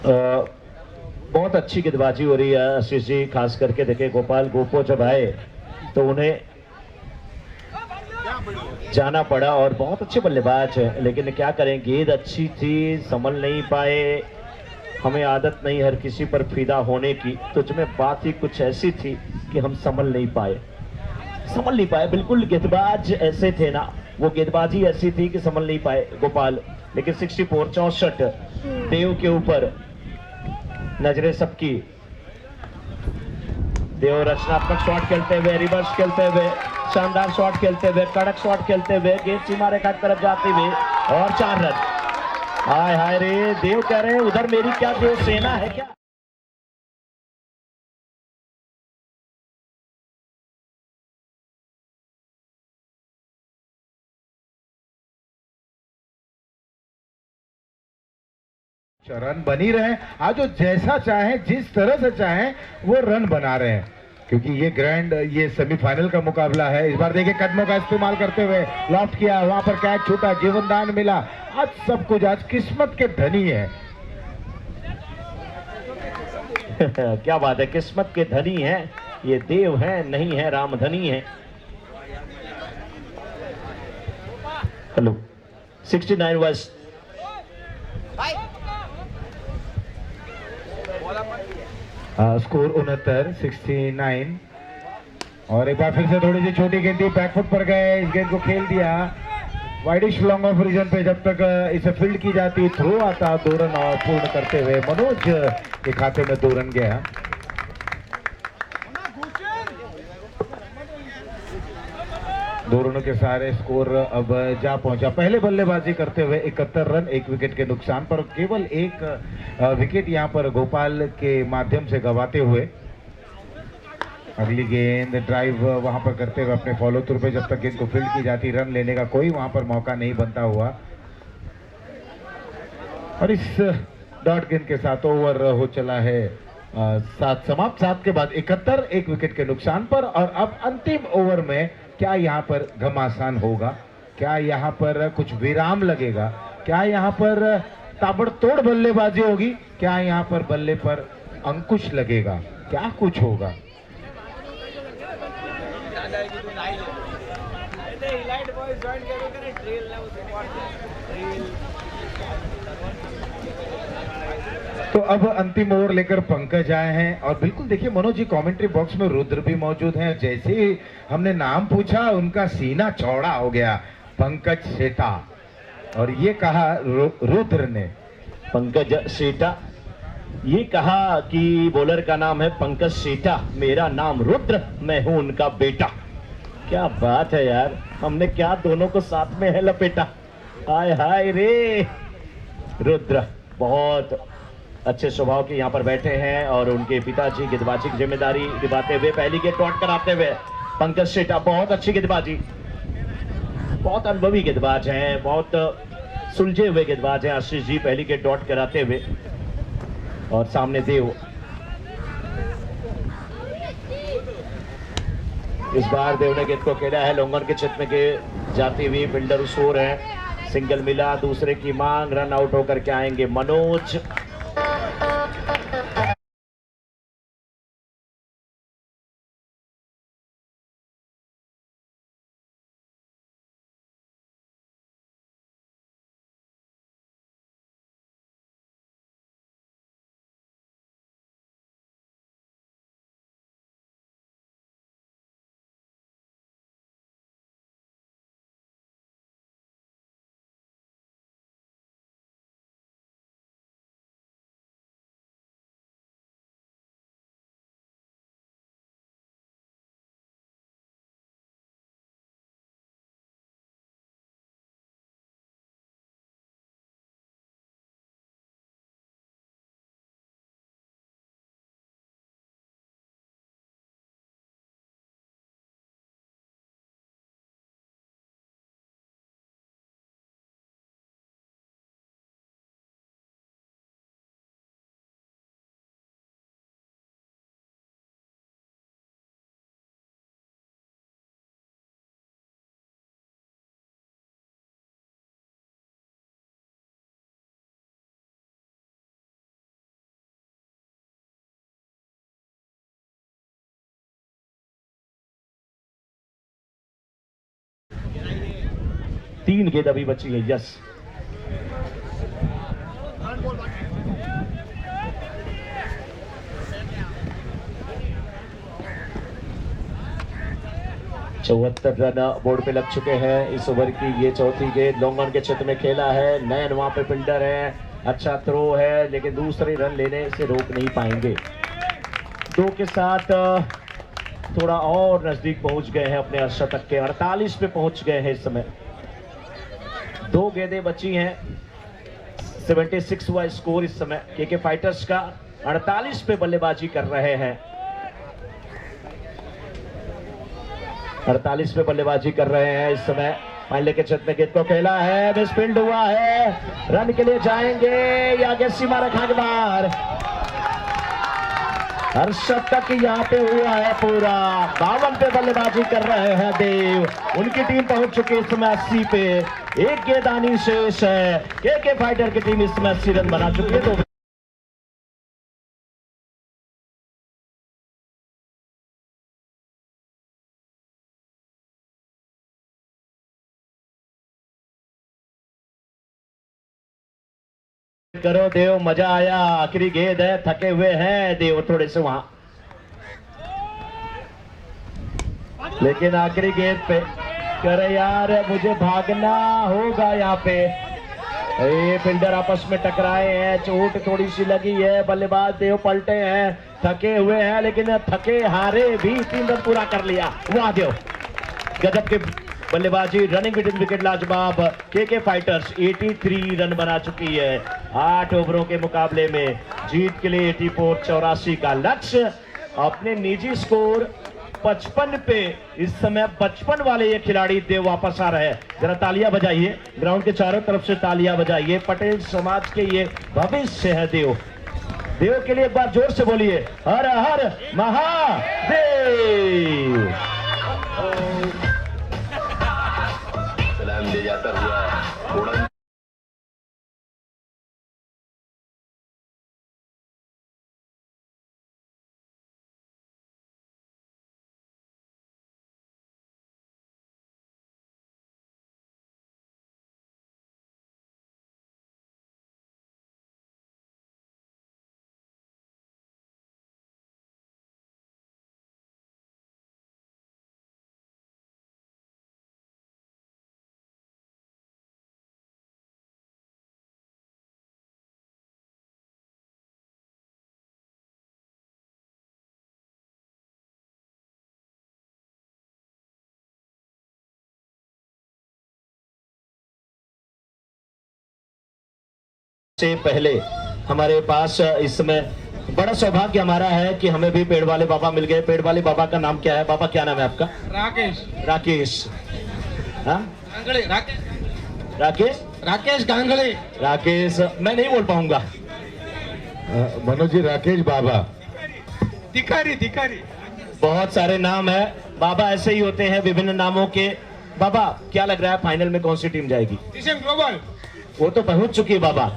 बहुत अच्छी गेंदबाजी हो रही है आशीष जी, खास करके देखे गोपाल गोपो जब आए तो उन्हें जाना पड़ा और बहुत अच्छे बल्लेबाज है, लेकिन क्या करें, गेंद अच्छी थी, संभल नहीं पाए। हमें आदत नहीं हर किसी पर फिदा होने की, तुझमें बात ही कुछ ऐसी थी कि हम संभल नहीं पाए। बिल्कुल गेंदबाज ऐसे थे ना, वो गेंदबाजी ऐसी थी कि संभल नहीं पाए गोपाल। लेकिन 64 देव के ऊपर नजरें सबकी। देव रचनात्मक शॉट खेलते हुए, रिवर्स खेलते हुए, शानदार शॉट खेलते हुए, कड़क शॉट खेलते हुए, गेंद सीमा रेखा की तरफ जाते हुए और 4 रन। हाय हाय रे, देव कह रहे हैं उधर मेरी क्या देव सेना है क्या? रन बनी रहे, आज वो जैसा चाहे जिस तरह से चाहे वो रन बना रहे हैं, क्योंकि ये सेमीफाइनल का मुकाबला है। इस बार देखिए कदमों का इस्तेमाल करते हुए लॉफ्ट किया, वहां पर कैच छूटा, जीवनदान मिला। आज सब कुछ आज किस्मत के धनी है। क्या बात है, किस्मत के धनी है ये देव है, नहीं है रामधनी है। हेलो 69 वर्ष स्कोर 69 और एक बार फिर से थोड़ी सी छोटी गेंद थी, बैकफुट पर गए, इस गेंद को खेल दिया वाइडिश लॉन्ग ऑफ रीजन पे। जब तक इसे फील्ड की जाती, थ्रो आता, 2 रन और पूर्ण करते हुए मनोज के खाते में 2 रन गया। दो रनों के सारे स्कोर अब जा पहुंचा। पहले बल्लेबाजी करते हुए 71 रन, 1 विकेट के नुकसान पर, केवल 1 विकेट यहां पर गोपाल के माध्यम से गंवाते हुए। अगली गेंद ड्राइव वहां पर करते हुए अपने फॉलो थ्रू पे, जब तक गेंद को फील्ड की जाती, रन लेने का कोई वहां पर मौका नहीं बनता हुआ। और इस डॉट गेंद के साथ ओवर हो चला है 7 समाप्त। 7 के बाद 71, 1 विकेट के नुकसान पर। और अब अंतिम ओवर में क्या यहाँ पर घमासान होगा, क्या यहाँ पर कुछ विराम लगेगा, क्या यहाँ पर ताबड़तोड़ बल्लेबाजी होगी, क्या यहाँ पर बल्ले पर अंकुश लगेगा, क्या कुछ होगा? तो अब अंतिम ओवर लेकर पंकज आए हैं और बिल्कुल देखिए मनोज जी, कमेंट्री बॉक्स में रुद्र भी मौजूद हैं। जैसे ही हमने नाम पूछा उनका सीना चौड़ा हो गया, पंकज सेठा। और ये कहा रुद्र ने, पंकज सेठा, ये कहा कि बॉलर का नाम है पंकज सेठा, मेरा नाम रुद्र, मैं हूं उनका बेटा। क्या बात है यार, हमने क्या दोनों को साथ में है लपेटा। हाय हाय रे, रुद्र बहुत अच्छे स्वभाव के यहाँ पर बैठे हैं और उनके पिताजी गेंदबाजी की जिम्मेदारी निभाते हुए पहली गेंद डॉट कराते हुए पंकज सेठा, बहुत अच्छी गेंदबाजी, बहुत अनुभवी गेंदबाज हैं, बहुत सुलझे हुए गेंदबाज हैं आशीष जी। पहली गेंद डॉट कराते हुए और सामने देव। इस बार देव ने गेंद को खेला है लोंगन के क्षेत्र में के जाती हुई, फील्डर उस ओर है, सिंगल मिला, दूसरे की मांग, रन आउट होकर के आएंगे मनोज। 3 गेंद अभी बची है। यस, चौहत्तर रन बोर्ड पे लग चुके हैं इस ओवर की। ये चौथी गेंद लॉन्ग ऑन के क्षेत्र में खेला है। नैन वहां पे फील्डर है, अच्छा थ्रो है, लेकिन दूसरे रन लेने से रोक नहीं पाएंगे। 2 के साथ थोड़ा और नजदीक पहुंच गए हैं अपने अर्धशतक के। 48 पे पहुंच गए हैं इस समय। 2 गेंदें बची हैं। 76 हुआ स्कोर इस समय। केके फाइटर्स का 48 पे बल्लेबाजी कर रहे हैं। 48 पे बल्लेबाजी कर रहे हैं इस समय। फाइनल के क्षेत्र में गेंद को खेला है, मिसफील्ड हुआ है। रन के लिए जाएंगे या आगे सीमा रखा के बाहर। अर्धशतक यहाँ पे हुआ है पूरा। 52 पे बल्लेबाजी कर रहे हैं देव। उनकी टीम पहुंच चुकी है इस समय 80 पे। 1 गेंद आनी शेष है। केके फाइटर की टीम इस समय 80 रन बना चुकी है। तो करो देव, मजा आया। आखिरी गेंद है, थके हुए हैं देव थोड़े से वहां, लेकिन आखिरी गेंद पे करे यार मुझे भागना होगा यहाँ पे। ये फील्डर आपस में टकराए हैं, चोट थोड़ी सी लगी है। बल्लेबाज देव पलटे हैं, थके हुए हैं, लेकिन थके हारे भी 3 रन पूरा कर लिया। वाह देव, गजब के बल्लेबाजी। रनिंग बिटवीन विकेट लाजवाब। केके फाइटर्स 83 रन बना चुकी है 8 ओवरों के मुकाबले में। जीत के लिए 84 का लक्ष्य। अपने निजी स्कोर 55 पे इस समय 55 वाले ये खिलाड़ी देव वापस आ रहे हैं। जरा तालियां बजाइए, ग्राउंड के चारों तरफ से तालियां बजाइए। पटेल समाज के ये भविष्य है देव। देव के लिए एक बार जोर से बोलिए, हर हर महादेव। सलाम ले जाता हुआ थोड़ा से पहले हमारे पास इस समय बड़ा सौभाग्य हमारा है कि हमें भी पेड़ वाले बाबा मिल गए। पेड़ वाले बाबा का नाम क्या है? बाबा क्या नाम है आपका? राकेश। राकेश। हाँ, गांगड़े। राकेश राकेश गांगड़े। राकेश मैं नहीं बोल पाऊंगा। मनोज जी, राकेश बाबा। धिकारी। बहुत सारे नाम है बाबा, ऐसे ही होते हैं विभिन्न नामों के। बाबा क्या लग रहा है फाइनल में कौन सी टीम जाएगी? किशन ग्लोबल वो तो पहुंच चुकी है बाबा।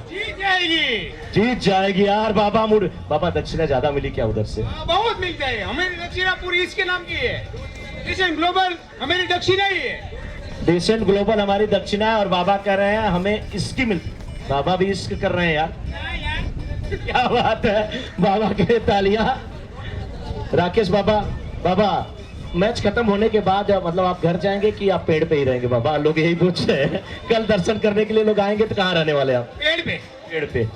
जीत जाएगी यार। बाबा मुड़ बाबा दक्षिणा ज्यादा मिली क्या उधर से? बहुत मिलता है। हमारी दक्षिणा पूरी इसके नाम की है। किशन ग्लोबल हमारी दक्षिणा ही है। डिसेंट ग्लोबल हमारी दक्षिणा है और बाबा कह रहे हैं हमें इसकी मिलती। बाबा भी इश्क कर रहे हैं यार। क्या बात है, बाबा के तालियां। राकेश बाबा, बाबा मैच खत्म होने के बाद मतलब आप घर जाएंगे कि आप पेड़ पे ही रहेंगे? बाबा लोग यही पूछ रहे हैं। कल दर्शन करने के लिए लोग आएंगे तो कहाँ रहने वाले आप? पेड़ पे। पेड़ पे,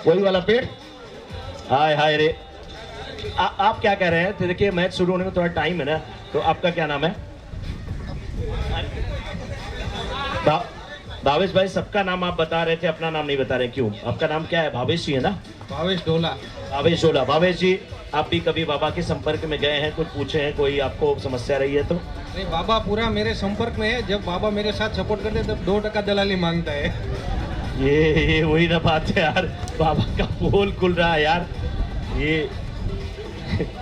वही वाला पेड़। हाय हाय रे। आप क्या कह रहे हैं? तो देखिए मैच शुरू होने में थोड़ा टाइम है ना, तो आपका क्या नाम है? भावेश भाई, सबका नाम आप बता रहे थे, अपना नाम नहीं बता रहे, क्यों? आपका नाम क्या है? भावेश ही है ना? भावेश डोला। भावेश डोला। भावेश जी, आप भी कभी बाबा के संपर्क में गए हैं? कुछ पूछे हैं? कोई आपको समस्या रही है तो? नहीं, बाबा पूरा मेरे संपर्क में है। जब बाबा मेरे साथ सपोर्ट करते हैं तब 2% दलाली मांगता है। ये वही ना बात है यार, बाबा का पोल खुल रहा है यार। ये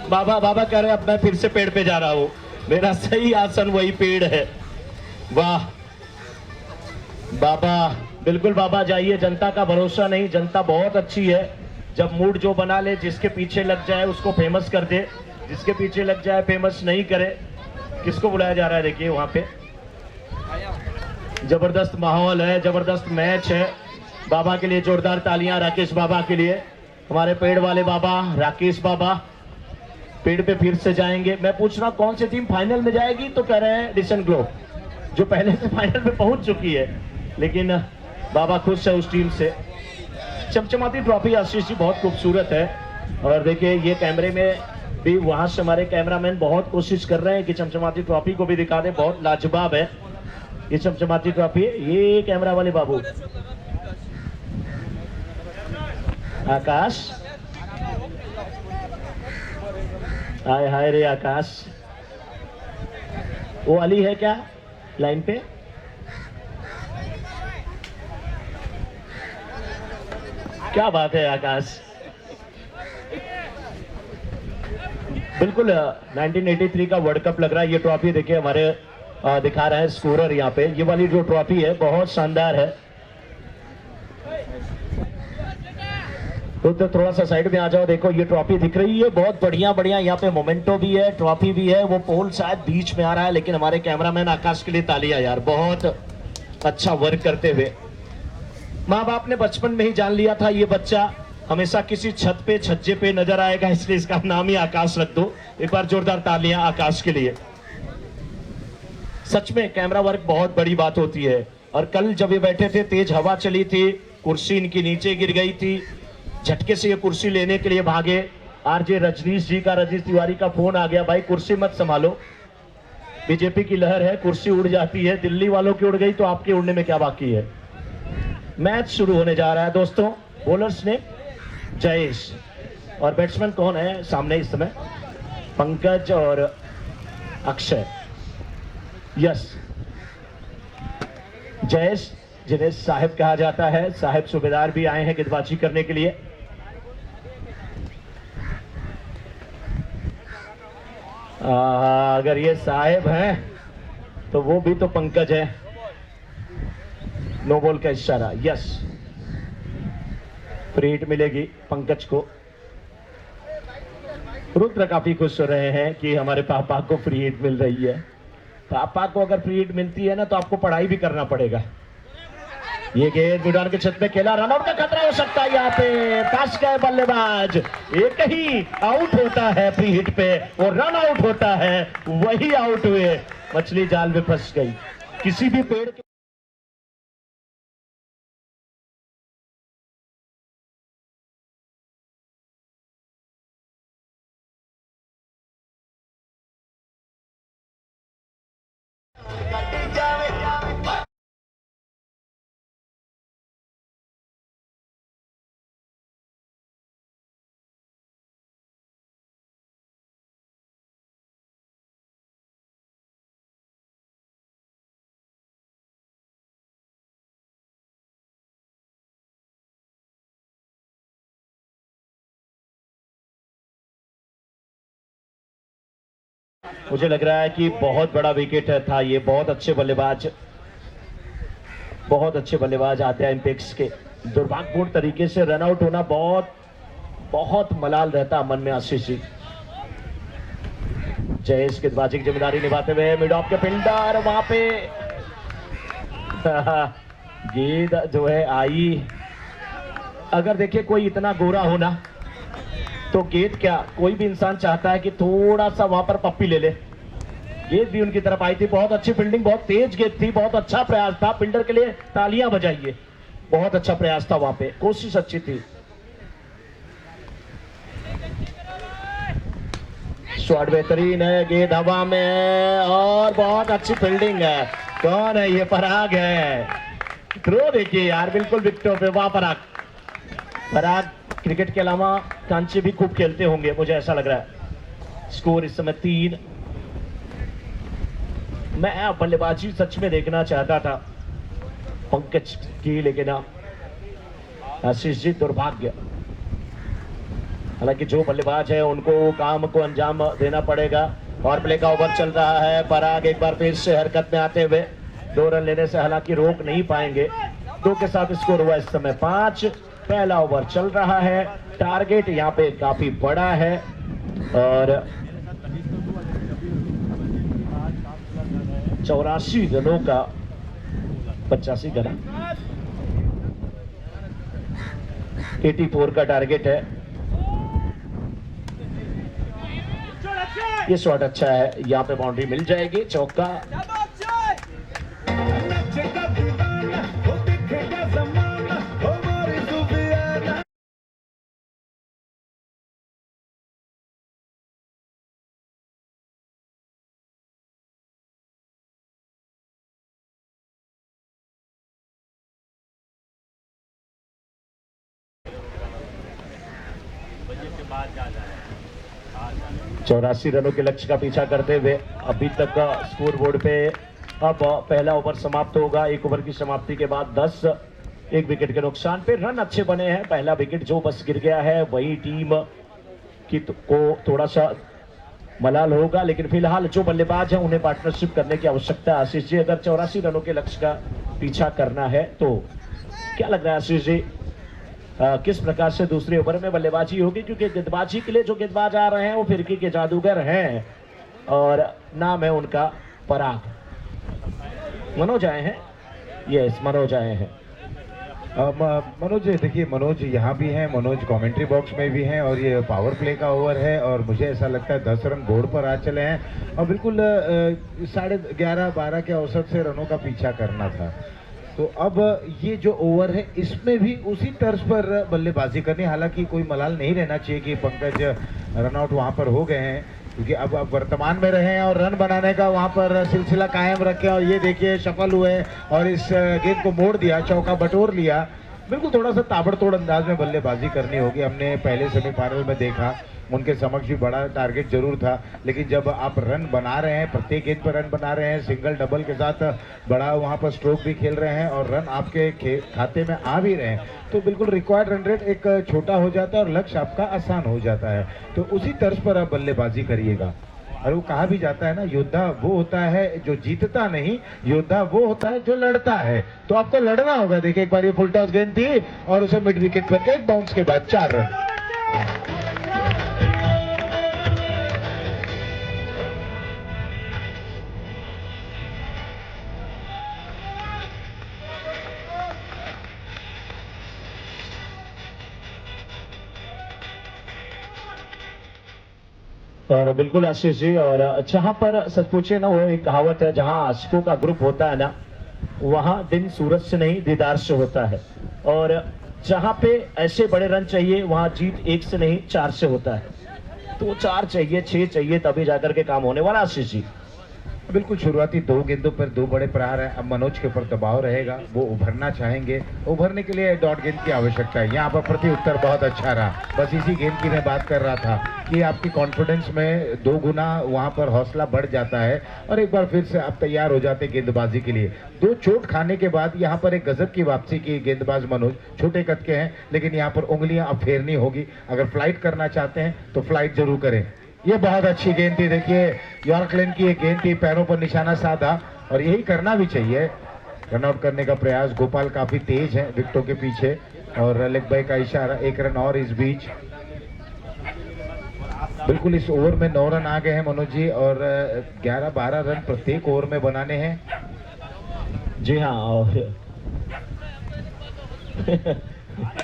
बाबा कह रहे हैं अब मैं फिर से पेड़ पे जा रहा हूँ, मेरा सही आसन वही पेड़ है। वाह बाबा, बिल्कुल बाबा जाइए। जनता का भरोसा नहीं, जनता बहुत अच्छी है। जब मूड जो बना ले, जिसके पीछे लग जाए उसको फेमस कर दे, जिसके पीछे लग जाए फेमस नहीं करे। किसको बुलाया जा रहा है? देखिए वहां पे जबरदस्त माहौल है, जबरदस्त मैच है। बाबा के लिए जोरदार तालियां, राकेश बाबा के लिए, हमारे पेड़ वाले बाबा राकेश बाबा पेड़ पे फिर से जाएंगे। मैं पूछ रहा हूं कौन सी टीम फाइनल में जाएगी, तो कह रहे हैं डिशन ग्लो, जो पहले से फाइनल में पहुंच चुकी है, लेकिन बाबा खुश है उस टीम से। चमचमाती ट्रॉफी आशीष जी बहुत खूबसूरत है, और देखिए ये कैमरे में भी वहां से हमारे कैमरामैन बहुत कोशिश कर रहे हैं कि चमचमाती ट्रॉफी को भी दिखा दे। बहुत लाजवाब है ये चमचमाती ट्रॉफी। ये कैमरा वाले बाबू आकाश, हाय हाय रे आकाश, वो अली है क्या लाइन पे? क्या बात है आकाश, बिल्कुल 1983 का वर्ल्ड कप लग रहा है। ये ट्रॉफी देखिए हमारे दिखा रहा है स्कोरर यहाँ पे। ये वाली जो ट्रॉफी है बहुत शानदार है। तो थोड़ा सा साइड में आ जाओ, देखो ये ट्रॉफी दिख रही है, बहुत बढ़िया बढ़िया। यहाँ पे मोमेंटो भी है, ट्रॉफी भी है। वो पोल शायद बीच में आ रहा है, लेकिन हमारे कैमरामैन आकाश के लिए तालियां यार, बहुत अच्छा वर्क करते हुए। माँ बाप ने बचपन में ही जान लिया था ये बच्चा हमेशा किसी छत पे छज्जे पे नजर आएगा, इसलिए इसका नाम ही आकाश रख दो। एक बार जोरदार तालियां आकाश के लिए। सच में कैमरा वर्क बहुत बड़ी बात होती है। और कल जब ये बैठे थे, तेज हवा चली थी, कुर्सी इनकी नीचे गिर गई थी, झटके से ये कुर्सी लेने के लिए भागे। आरजे रजनीश जी का, रजनीश तिवारी का फोन आ गया, भाई कुर्सी मत संभालो, बीजेपी की लहर है, कुर्सी उड़ जाती है। दिल्ली वालों की उड़ गई तो आपके उड़ने में क्या बाकी है। मैच शुरू होने जा रहा है दोस्तों। बॉलर्स ने जयेश, और बैट्समैन कौन है सामने इस समय? पंकज और अक्षय। यस, जयेश जिन्हें साहिब कहा जाता है, साहिब सूबेदार भी आए हैं गेंदबाजी करने के लिए। अगर ये साहिब हैं तो वो भी तो पंकज है। नो बॉल का इशारा। यस, फ्री हिट मिलेगी पंकज को। रुद्र काफी खुश हो रहे हैं कि हमारे पापा को फ्री हिट मिल रही है। पापा को अगर फ्री हिट मिलती है ना तो आपको पढ़ाई भी करना पड़ेगा। ये गेंद मैदान के छत में खेला, रनआउट का खतरा हो सकता है। यहाँ पे फंस गए बल्लेबाज, एक ही आउट होता है फ्री हिट पे, और रन आउट होता है, वही आउट हुए। मछली जाल में फंस गई। किसी भी पेड़ के मुझे लग रहा है कि बहुत बड़ा विकेट था ये। बहुत अच्छे बल्लेबाज आते हैं एम्पेक्स के। दुर्भाग्यपूर्ण तरीके से रन आउट होना बहुत मलाल रहता मन में आशीष जी। जयेश गेंदबाजी की जिम्मेदारी निभाते हुए मिड ऑफ के फील्डर वहां पे गेंद जो है आई। अगर देखिए कोई इतना गोरा होना तो गेंद क्या, कोई भी इंसान चाहता है कि थोड़ा सा वहां पर पप्पी ले ले। गेंद भी उनकी तरफ आई थी, बहुत अच्छी फील्डिंग, बहुत तेज गेंद थी, बहुत अच्छा प्रयास था। फील्डर के लिए तालियां बजाइए, बहुत अच्छा प्रयास था वहां पे, कोशिश अच्छी थी। शॉट बेहतरीन है, गेंद हवा में, और बहुत अच्छी फील्डिंग है। कौन है ये? पराग है। थ्रो देखिए यार, बिल्कुल विकेटों पे। वहां पराग क्रिकेट के अलावा कांचे भी खूब खेलते होंगे, मुझे ऐसा लग रहा है। स्कोर इस समय 3। मैं बल्लेबाजी सच में देखना चाहता था पंकज की, लेकिन आशीष जी दुर्भाग्य। हालांकि जो बल्लेबाज है उनको काम को अंजाम देना पड़ेगा। और प्ले का ओवर चल रहा है। पराग एक बार फिर से हरकत में आते हुए 2 रन लेने से हालांकि रोक नहीं पाएंगे। 2 के साथ स्कोर हुआ इस समय 5। पहला ओवर चल रहा है। टारगेट यहाँ पे काफी बड़ा है, और 84 रनों का 85 करा, 84 का टारगेट है। ये शॉट अच्छा है, यहाँ पे बाउंड्री मिल जाएगी, चौका। चौरासी रनों के लक्ष्य का पीछा करते हुए अभी तक स्कोर बोर्ड पे अब पहला ओवर समाप्त होगा। एक ओवर की समाप्ति के बाद 10, एक विकेट के नुकसान पे रन अच्छे बने हैं। पहला विकेट जो बस गिर गया है वही टीम की को थोड़ा सा मलाल होगा, लेकिन फिलहाल जो बल्लेबाज हैं उन्हें पार्टनरशिप करने की आवश्यकता है। आशीष जी, अगर 84 रनों के लक्ष्य का पीछा करना है तो क्या लग रहा है आशीष जी, किस प्रकार से दूसरे ओवर में बल्लेबाजी होगी? क्योंकि गेंदबाजी के लिए जो गेंदबाज आ रहे हैं वो फिरकी के जादूगर हैं और नाम है उनका पराग। मनोज आए हैं, यस मनोज आए हैं। मनोज देखिए, मनोज यहाँ भी हैं, मनोज कमेंट्री बॉक्स में भी हैं और ये पावर प्ले का ओवर है और मुझे ऐसा लगता है 10 रन बोर्ड पर आ चले हैं और बिल्कुल 11:30-12 के औसत से रनों का पीछा करना था। तो अब ये जो ओवर है इसमें भी उसी तर्ज पर बल्लेबाजी करनी, हालांकि कोई मलाल नहीं रहना चाहिए कि पंकज रनआउट वहां पर हो गए हैं, क्योंकि अब वर्तमान में रहे हैं और रन बनाने का वहां पर सिलसिला कायम रखे और ये देखिए सफल हुए और इस गेंद को मोड़ दिया, चौका बटोर लिया। बिल्कुल थोड़ा सा ताबड़तोड़ अंदाज में बल्लेबाजी करनी होगी। हमने पहले सेमीफाइनल में देखा उनके समक्ष भी बड़ा टारगेट जरूर था, लेकिन जब आप रन बना रहे हैं, प्रत्येक गेंद पर रन बना रहे हैं, सिंगल डबल के साथ बड़ा वहां पर स्ट्रोक भी खेल रहे हैं और रन आपके खाते में आ भी रहे हैं, तो बिल्कुल रिक्वायर्ड रन रेट एक छोटा हो जाता है और लक्ष्य आपका आसान हो जाता है। तो उसी तर्ज पर आप बल्लेबाजी करिएगा। और वो कहा भी जाता है ना, योद्धा वो होता है जो जीतता नहीं, योद्धा वो होता है जो लड़ता है। तो आपको लड़ना होगा। देखिए एक बार ये फुल टॉस गेंद थी और उसे मिड विकेट पर एक बाउंस के बाद 4 रन। और बिल्कुल आशीष जी, और जहां पर सच पूछे ना, वो एक कहावत है, जहां आशिकों का ग्रुप होता है ना, वहां दिन सूरज से नहीं दीदार से होता है। और जहां पे ऐसे बड़े रन चाहिए वहां जीत 1 से नहीं 4 से होता है। तो 4 चाहिए, 6 चाहिए, तभी जाकर के काम होने वाला। आशीष जी बिल्कुल शुरुआती 2 गेंदों पर 2 बड़े प्रहार है। अब मनोज के ऊपर दबाव रहेगा, वो उभरना चाहेंगे। उभरने के लिए डॉट गेंद की आवश्यकता है। यहाँ पर प्रति उत्तर बहुत अच्छा रहा। बस इसी गेंद की मैं बात कर रहा था कि आपकी कॉन्फिडेंस में 2 गुना वहाँ पर हौसला बढ़ जाता है और एक बार फिर से आप तैयार हो जाते गेंदबाजी के लिए। 2 चोट खाने के बाद यहाँ पर एक गजब की वापसी की गेंदबाज मनोज। छोटे कद के हैं, लेकिन यहाँ पर उंगलियां अब फेरनी होगी। अगर फ्लाइट करना चाहते हैं तो फ्लाइट जरूर करें। ये बहुत अच्छी गेंद थी। देखिए यॉर्कलैंड की एक गेंद थी, पैरों पर निशाना साधा और यही करना भी चाहिए। रनआउट करने का प्रयास, गोपाल काफी तेज है विकेटों के पीछे और लेग बाय का इशारा, 1 रन और इस बीच। बिल्कुल इस ओवर में 9 रन आ गए हैं मनोज जी और 11-12 रन प्रत्येक ओवर में बनाने हैं। जी हाँ, और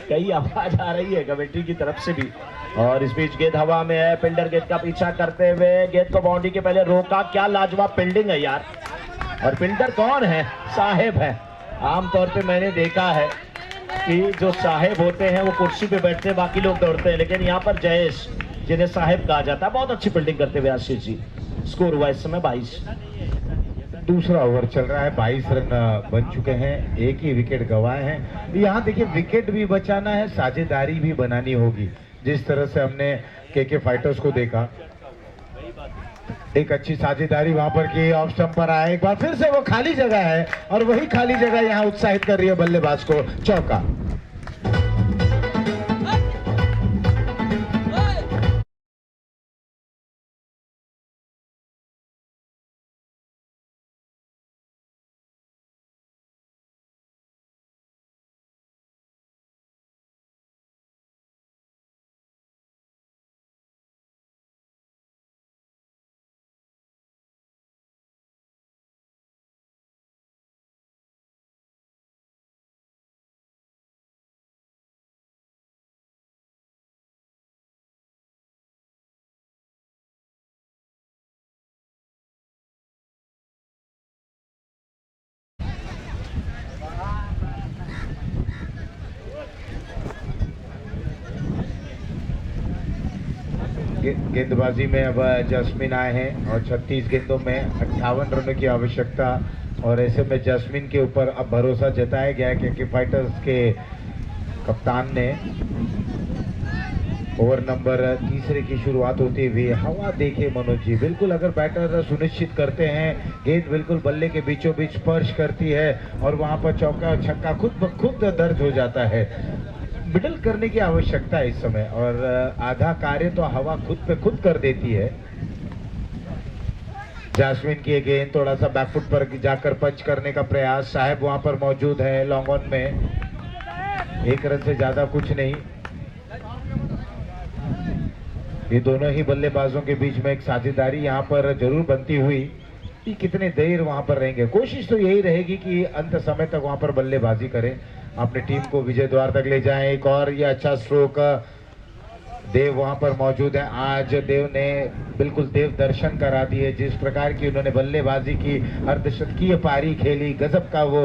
कई आवाज आ रही है कमेटी की तरफ से भी। और इस बीच गेंद हवा में है, फील्डर गेंद का पीछा करते हुए गेंद को बाउंड्री के पहले रोका। क्या लाजवाब फील्डिंग है यार। और फील्डर कौन है? साहेब है। आमतौर पे मैंने देखा है कि जो साहेब होते हैं वो कुर्सी पे बैठते हैं, बाकी लोग दौड़ते हैं, लेकिन यहाँ पर जयेश जिन्हें साहेब कहा जाता है, बहुत अच्छी फील्डिंग करते हुए आशीष जी। स्कोर हुआ इस समय 22। दूसरा ओवर चल रहा है, 22 रन बन चुके हैं, एक ही विकेट गंवाए हैं। यहाँ देखिए विकेट भी बचाना है, साझेदारी भी बनानी होगी। जिस तरह से हमने के फाइटर्स को देखा, एक अच्छी साझेदारी वहां पर की, ऑफ स्टंप पर आया, एक बार फिर से वो खाली जगह है और वही खाली जगह यहाँ उत्साहित कर रही है बल्लेबाज को। चौका। गेंदबाजी में अब जस्मिन आए हैं और 36 गेंदों में 58 रनों की आवश्यकता, और ऐसे में जस्मिन के ऊपर अब भरोसा जताया गया है क्योंकि फाइटर्स के कप्तान ने ओवर नंबर तीसरे की शुरुआत होती हुई हवा देखे मनोज जी, बिल्कुल अगर बैटर सुनिश्चित करते हैं गेंद बिल्कुल बल्ले के बीचों बीच स्पर्श करती है और वहां पर चौका छक्का खुद ब खुद दर्ज हो जाता है। मिडल करने की आवश्यकता है इस समय, और आधा कार्य तो हवा खुद पे खुद कर देती है। जास्मिन की गेंद थोड़ा सा बैकफुट पर जाकर पंच करने का प्रयास, साहब वहां पर मौजूद है लॉन्ग ऑन में, 1 रन से ज्यादा कुछ नहीं। ये दोनों ही बल्लेबाजों के बीच में एक साझेदारी यहाँ पर जरूर बनती हुई कि कितने देर वहां पर रहेंगे। कोशिश तो यही रहेगी कि अंत समय तक वहां पर बल्लेबाजी करें, अपनी टीम को विजय द्वार तक ले जाएं। एक और ये अच्छा स्ट्रोक, देव वहां पर मौजूद है। आज देव ने बिल्कुल देव दर्शन करा दिए, जिस प्रकार की उन्होंने बल्लेबाजी की, अर्धशतकीय पारी खेली, गजब का वो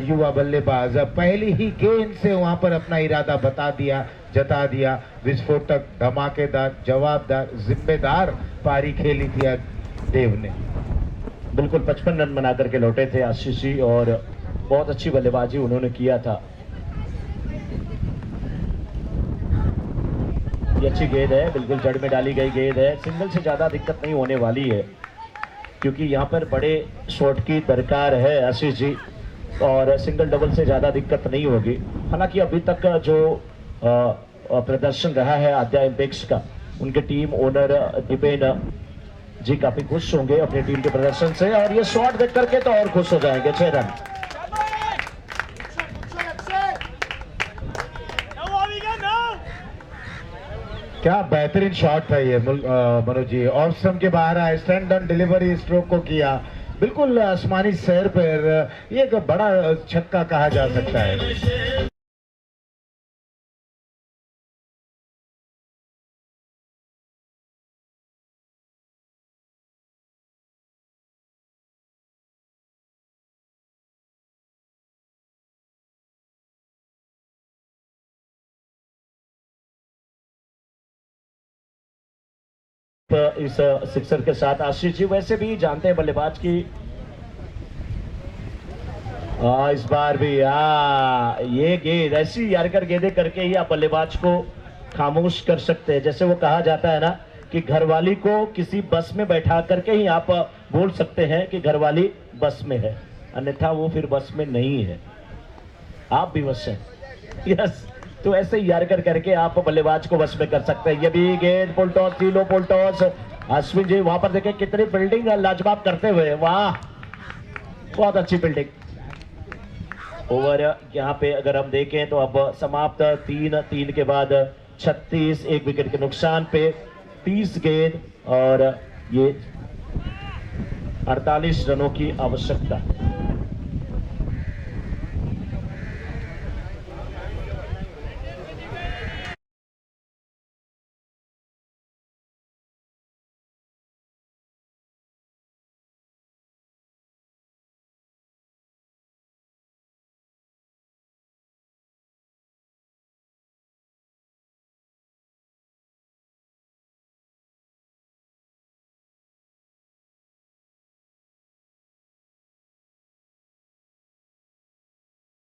युवा बल्लेबाज पहली ही गेंद से वहां पर अपना इरादा जता दिया। विस्फोटक, धमाकेदार, जवाबदार, जिम्मेदार पारी खेली थी आज देव ने। बिल्कुल 55 रन बना करके लौटे थे आशीष जी, और बहुत अच्छी बल्लेबाजी उन्होंने किया था। ये अच्छी गेंद है, बिल्कुल जड़ में डाली गई गेंद है। सिंगल से ज्यादा दिक्कत नहीं होने वाली है क्योंकि यहाँ पर बड़े शॉट की दरकार है आशीष जी, और सिंगल डबल से ज्यादा दिक्कत नहीं होगी। हालांकि अभी तक जो प्रदर्शन रहा है आद्या इम्पैक्ट्स का, उनके टीम ओनर दीपेन जी काफी खुश होंगे अपनी टीम के प्रदर्शन से, और ये शॉट देख करके तो और खुश हो जाएंगे। 6 रन। क्या बेहतरीन शॉट था ये मनोज जी, ऑफ स्टंप के बाहर आया, स्टैंड ऑन डिलीवरी स्ट्रोक को किया, बिल्कुल आसमानी सैर पर, ये एक बड़ा छक्का कहा जा सकता है। इस सिक्सर के साथ आशीष जी वैसे भी जानते हैं बल्लेबाज की, इस बार भी ये गेंद ऐसी यारकर गेंदें करके ही आप बल्लेबाज को खामोश कर सकते हैं। जैसे वो कहा जाता है ना कि घरवाली को किसी बस में बैठा करके ही आप बोल सकते हैं कि घरवाली बस में है, अन्यथा वो फिर बस में नहीं है, आप भी बस हैं। यस, तो ऐसे ही यारकर करके आप बल्लेबाज को वश में कर सकते हैं। ये भी गेंद पुल टॉस, तीनों पुल टॉस। अश्विन जी वहां पर देखें कितनी फील्डिंग लाजवाब करते हुए, वाह बहुत अच्छी फील्डिंग। ओवर यहाँ पे अगर हम देखें तो अब समाप्त 3 के बाद 36, 1 विकेट के नुकसान पे 30 गेंद और ये 48 रनों की आवश्यकता।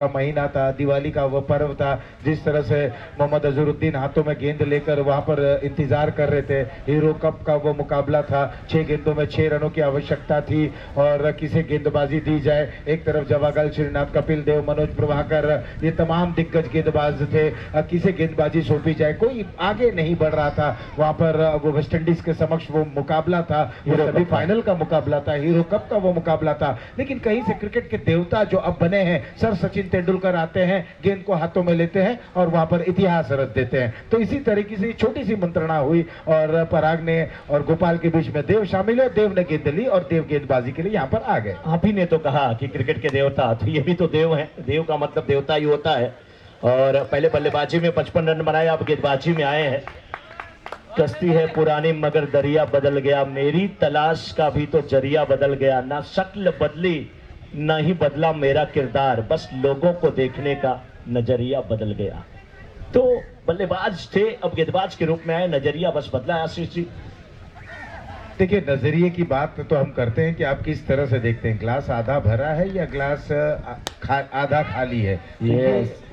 का महीना था, दिवाली का वो पर्व था, जिस तरह से मोहम्मद अजहरुद्दीन हाथों में गेंद लेकर वहां पर इंतजार कर रहे थे। हीरो कप का वो मुकाबला था, 6 गेंदों में 6 रनों की आवश्यकता थी और किसे गेंदबाजी दी जाए। एक तरफ जवागल, श्रीनाथ, कपिल देव, मनोज प्रभाकर, ये तमाम दिग्गज गेंदबाज थे, किसे गेंदबाजी सौंपी जाए, कोई आगे नहीं बढ़ रहा था। वहां पर वो वेस्ट इंडीज के समक्ष वो मुकाबला था, वो सभी फाइनल का मुकाबला था, हीरो कप का वो मुकाबला था। लेकिन कहीं से क्रिकेट के देवता जो अब बने हैं सर सचिन तेंदुलकर आते हैं, गेंद को हाथों में लेते हैं और वहां पर इतिहास रच देते हैं। तो इसी तरीके से छोटी सी मंत्रणा हुई और पराग ने और गोपाल के बीच में देव शामिल है, देव ने गेंद ली और देव गेंदबाजी के लिए यहाँ पर आ गए। आप ही ने तो कहा कि क्रिकेट के देवता, तो ये भी तो देव हैं, देव का मतलब देवता ही होता है। और पहले बल्लेबाजी में 55 रन बनाए, अब गेंदबाजी में आए हैं। कश्ती है पुरानी मगर दरिया बदल गया, मेरी तलाश का भी तो जरिया बदल गया, ना शक्ल बदली ना ही बदला मेरा किरदार, बस लोगों को देखने का नजरिया बदल गया। तो बल्लेबाज थे, अब गेंदबाज के रूप में आए, नजरिया बस बदला है आशीष जी। देखिए, नजरिए की बात तो हम करते हैं कि आप किस तरह से देखते हैं, ग्लास आधा भरा है या ग्लास आधा खाली है,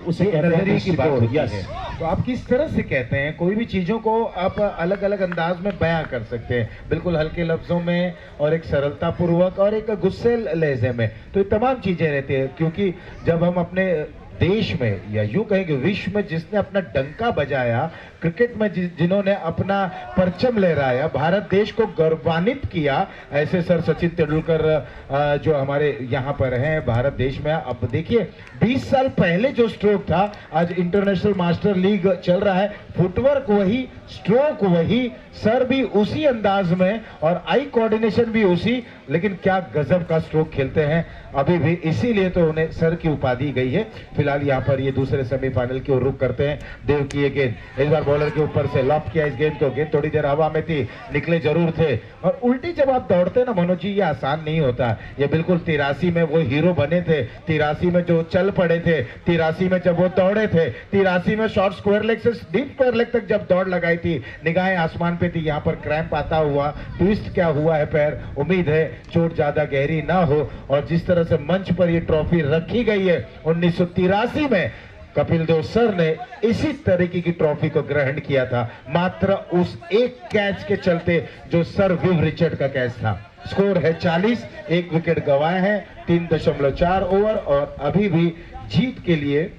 उसे कहते हैं नजरिए की बात दृष्टिकोण, होती यस। है। तो आप किस तरह से कहते हैं, कोई भी चीजों को आप अलग अलग अंदाज में बयां कर सकते हैं, बिल्कुल हल्के लफ्जों में और एक सरलता पूर्वक और एक गुस्से लहजे में, तो ये तमाम चीजें रहती है। क्योंकि जब हम अपने देश में या यूं कहें कि विश्व में जिसने अपना डंका बजाया, क्रिकेट में जिन्होंने अपना परचम लहराया, भारत देश को गौरवान्वित किया, ऐसे सर सचिन तेंदुलकर जो हमारे यहाँ पर हैं भारत देश में। अब देखिए 20 साल पहले जो स्ट्रोक था, आज इंटरनेशनल मास्टर लीग चल रहा है, फुटवर्क वही, स्ट्रोक वही, सर भी उसी अंदाज में और आई कोऑर्डिनेशन भी उसी, लेकिन क्या गजब का स्ट्रोक खेलते हैं अभी भी, इसीलिए तो उन्हें सर की उपाधि गई है। फिलहाल यहाँ पर ये दूसरे सेमीफाइनल की ओर रुख करते हैं। देव की ये गेंद, इस बार बॉलर के ऊपर से लॉफ्ट किया इस गेंद को, गेंद थोड़ी देर हवा में थी, निकले जरूर थे। और उल्टी जब आप दौड़ते हैं ना मनोज जी, ये आसान नहीं होता। ये बिल्कुल 83 में वो हीरो बने थे, 83 में जो चल पड़े थे, 83 में जब वो दौड़े थे, 83 में शॉर्ट स्क्वायर लेग से डीप स्क्वायर लेग तक जब दौड़ लगाई थी, निगाहें आसमान पे थी, यहाँ पर क्रैम्प आता हुआ, ट्विस्ट क्या हुआ है पैर, उम्मीद है चोट ज्यादा गहरी ना हो। और जिस तरह से मंच पर ये ट्रॉफी रखी गई है, 1983 में कपिल देव सर ने इसी तरीके की ट्रॉफी को ग्रहण किया था, मात्र उस एक कैच के चलते जो सर विव रिचर्ड का कैच था। स्कोर है 40, एक विकेट गंवाए हैं, 3.4 ओवर और अभी भी जीत के लिए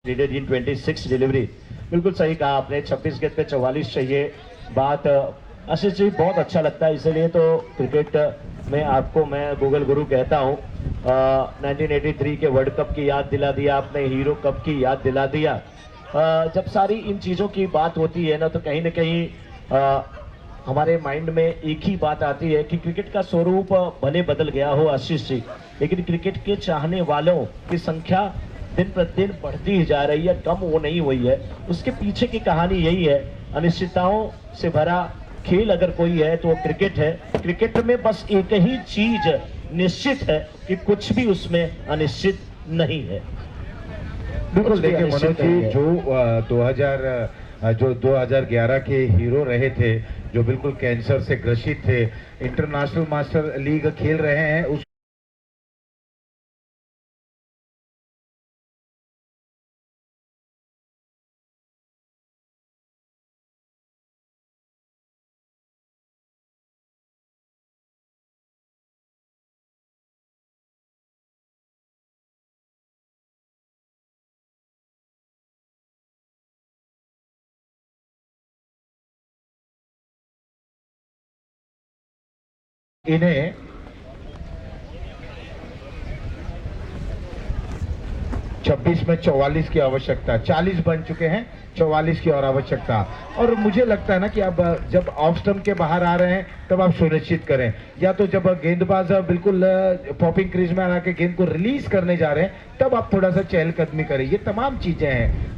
नीडेड इन 26 डिलीवरी। बिल्कुल सही कहा आपने, 26 गेंद पे 44 चाहिए। बात आशीष जी बहुत अच्छा लगता है, इसलिए तो क्रिकेट में आपको मैं गूगल गुरु कहता हूँ। 1983 के वर्ल्ड कप की याद दिला दिया आपने, हीरो कप की याद दिला दिया। जब सारी इन चीज़ों की बात होती है ना, तो कहीं ना कहीं हमारे माइंड में एक ही बात आती है कि क्रिकेट का स्वरूप भले बदल गया हो आशीष जी, लेकिन क्रिकेट के चाहने वालों की संख्या दिन प्रतिदिन बढ़ती ही जा रही है, कम वो नहीं हुई है। उसके पीछे की कहानी यही है, अनिश्चितताओं से भरा खेल अगर कोई है तो वो क्रिकेट है। क्रिकेट में बस एक ही चीज निश्चित है कि कुछ भी उसमें अनिश्चित नहीं है। बिल्कुल। देखिए मनोज जी, जो 2011 के हीरो रहे थे, जो बिल्कुल कैंसर से ग्रसित थे, इंटरनेशनल मास्टर लीग खेल रहे हैं, उस इन्हें 26 में 44 की आवश्यकता, 40 बन चुके हैं, 44 की और आवश्यकता। और मुझे लगता है ना कि अब जब ऑफ स्टंप के बाहर आ रहे हैं तब आप सुनिश्चित करें, या तो जब गेंदबाज बिल्कुल पॉपिंग क्रीज में आ के गेंद को रिलीज करने जा रहे हैं तब आप थोड़ा सा चहलकदमी करें। ये तमाम चीजें हैं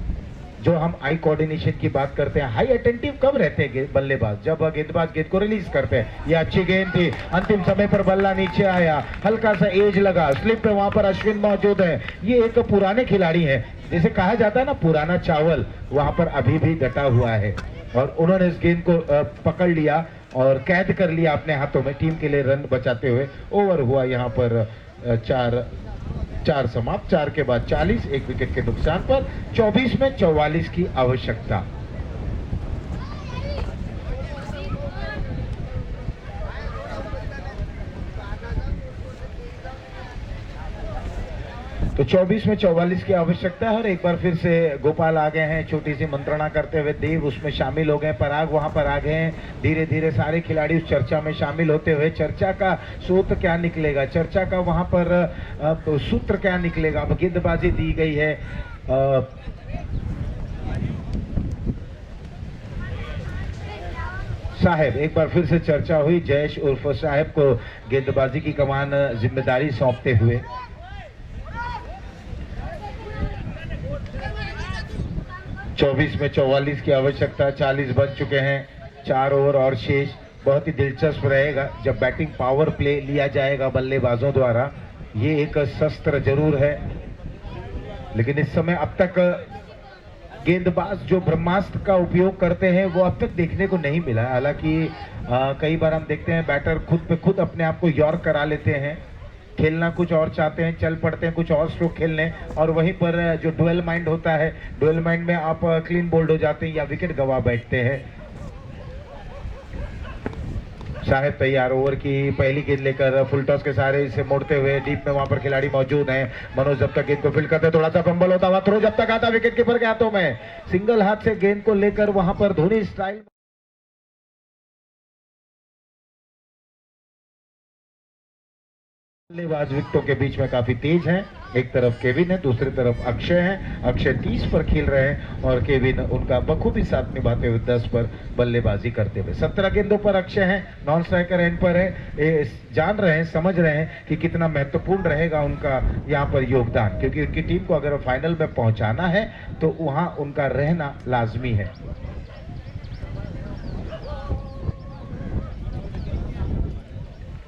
जो हम आई कोऑर्डिनेशन की बात करते हैं। हाई अटेंटिव कब रहते हैं बल्लेबाज, जब गेंदबाज गेंद को रिलीज करते हैं। ये अच्छी गेंद थी, अंतिम समय पर बल्ला नीचे आया, हल्का सा एज लगा, स्लिप पे वहां पर अश्विन मौजूद है। ये एक पुराने खिलाड़ी हैं, जिसे कहा जाता है ना पुराना चावल, वहां पर अभी भी डटा हुआ है। और उन्होंने इस गेंद को पकड़ लिया और कैद कर लिया अपने हाथों में, टीम के लिए रन बचाते हुए। ओवर हुआ यहाँ पर 4 समाप्त, 4 के बाद 40, एक विकेट के नुकसान पर 24 में 44 की आवश्यकता। तो 24 में 44 की आवश्यकता है। और एक बार फिर से गोपाल आ गए हैं छोटी सी मंत्रणा करते हुए, देव उसमें शामिल हो गए, पराग वहां पर आ गए हैं। धीरे धीरे सारे खिलाड़ी उस चर्चा में शामिल होते हुए, चर्चा का सूत्र क्या निकलेगा, चर्चा का वहां पर सूत्र क्या निकलेगा। अब गेंदबाजी दी गई है, साहब एक बार फिर से चर्चा हुई, जयेश उर्फ साहब को गेंदबाजी की कमान जिम्मेदारी सौंपते हुए। 24 में 44 की आवश्यकता, 40 बन चुके हैं, 4 ओवर और शेष। बहुत ही दिलचस्प रहेगा जब बैटिंग पावर प्ले लिया जाएगा बल्लेबाजों द्वारा। ये एक शस्त्र जरूर है, लेकिन इस समय अब तक गेंदबाज जो ब्रह्मास्त्र का उपयोग करते हैं वो अब तक देखने को नहीं मिला। हालांकि कई बार हम देखते हैं बैटर खुद पे खुद अपने आप को यॉर्क करा लेते हैं, खेलना कुछ और चाहते हैं, चल पड़ते हैं कुछ और स्ट्रोक खेलने, और वहीं पर जो डुअल माइंड होता है, डुअल माइंड में आप क्लीन बोल्ड हो जाते हैं या विकेट गवा बैठते हैं। शाहिद तैयार, ओवर की पहली गेंद लेकर फुल टॉस के सहारे इसे मोड़ते हुए, डीप में वहां पर खिलाड़ी मौजूद हैं। मनोज जब तक गेंद को फील्ड करते थोड़ा सा फंबल होता हुआ थ्रो जब तक आता विकेट कीपर के हाथों में, सिंगल हाथ से गेंद को लेकर वहां पर धोनी स्टाइल बल्लेबाज विकेटों के बीच में काफी तेज हैं। एक तरफ केविन है, दूसरी तरफ अक्षय है। अक्षय 30 पर खेल रहे हैं और केविन उनका बखूबी साथ निभाते हुए 10 पर बल्लेबाजी करते हुए। 17 गेंदों पर अक्षय है, नॉन स्ट्राइकर एंड पर है। जान रहे हैं, समझ रहे हैं कि कितना महत्वपूर्ण रहेगा उनका यहाँ पर योगदान, क्योंकि उनकी टीम को अगर फाइनल में पहुंचाना है तो वहां उनका रहना लाजमी है।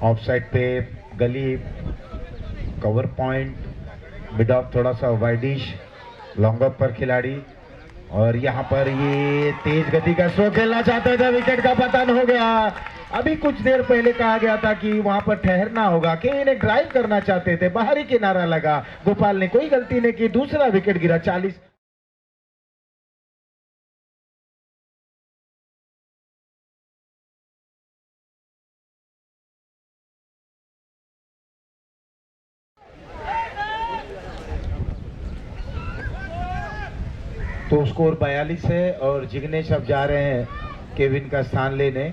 ऑफ साइड पे गली, कवर पॉइंट, मिड ऑफ थोड़ा सा वाइडिश, लॉन्ग ऑफ पर खिलाड़ी, और यहाँ पर ये तेज गति का स्ट्रोक खेलना चाहते थे, विकेट का पतन हो गया। अभी कुछ देर पहले कहा गया था कि वहां पर ठहरना होगा, कि इन्हें ड्राइव करना चाहते थे, बाहरी किनारा लगा, गोपाल ने कोई गलती नहीं की, दूसरा विकेट गिरा। 40 तो स्कोर 42 है और जिग्नेश अब जा रहे हैं केविन का स्थान लेने।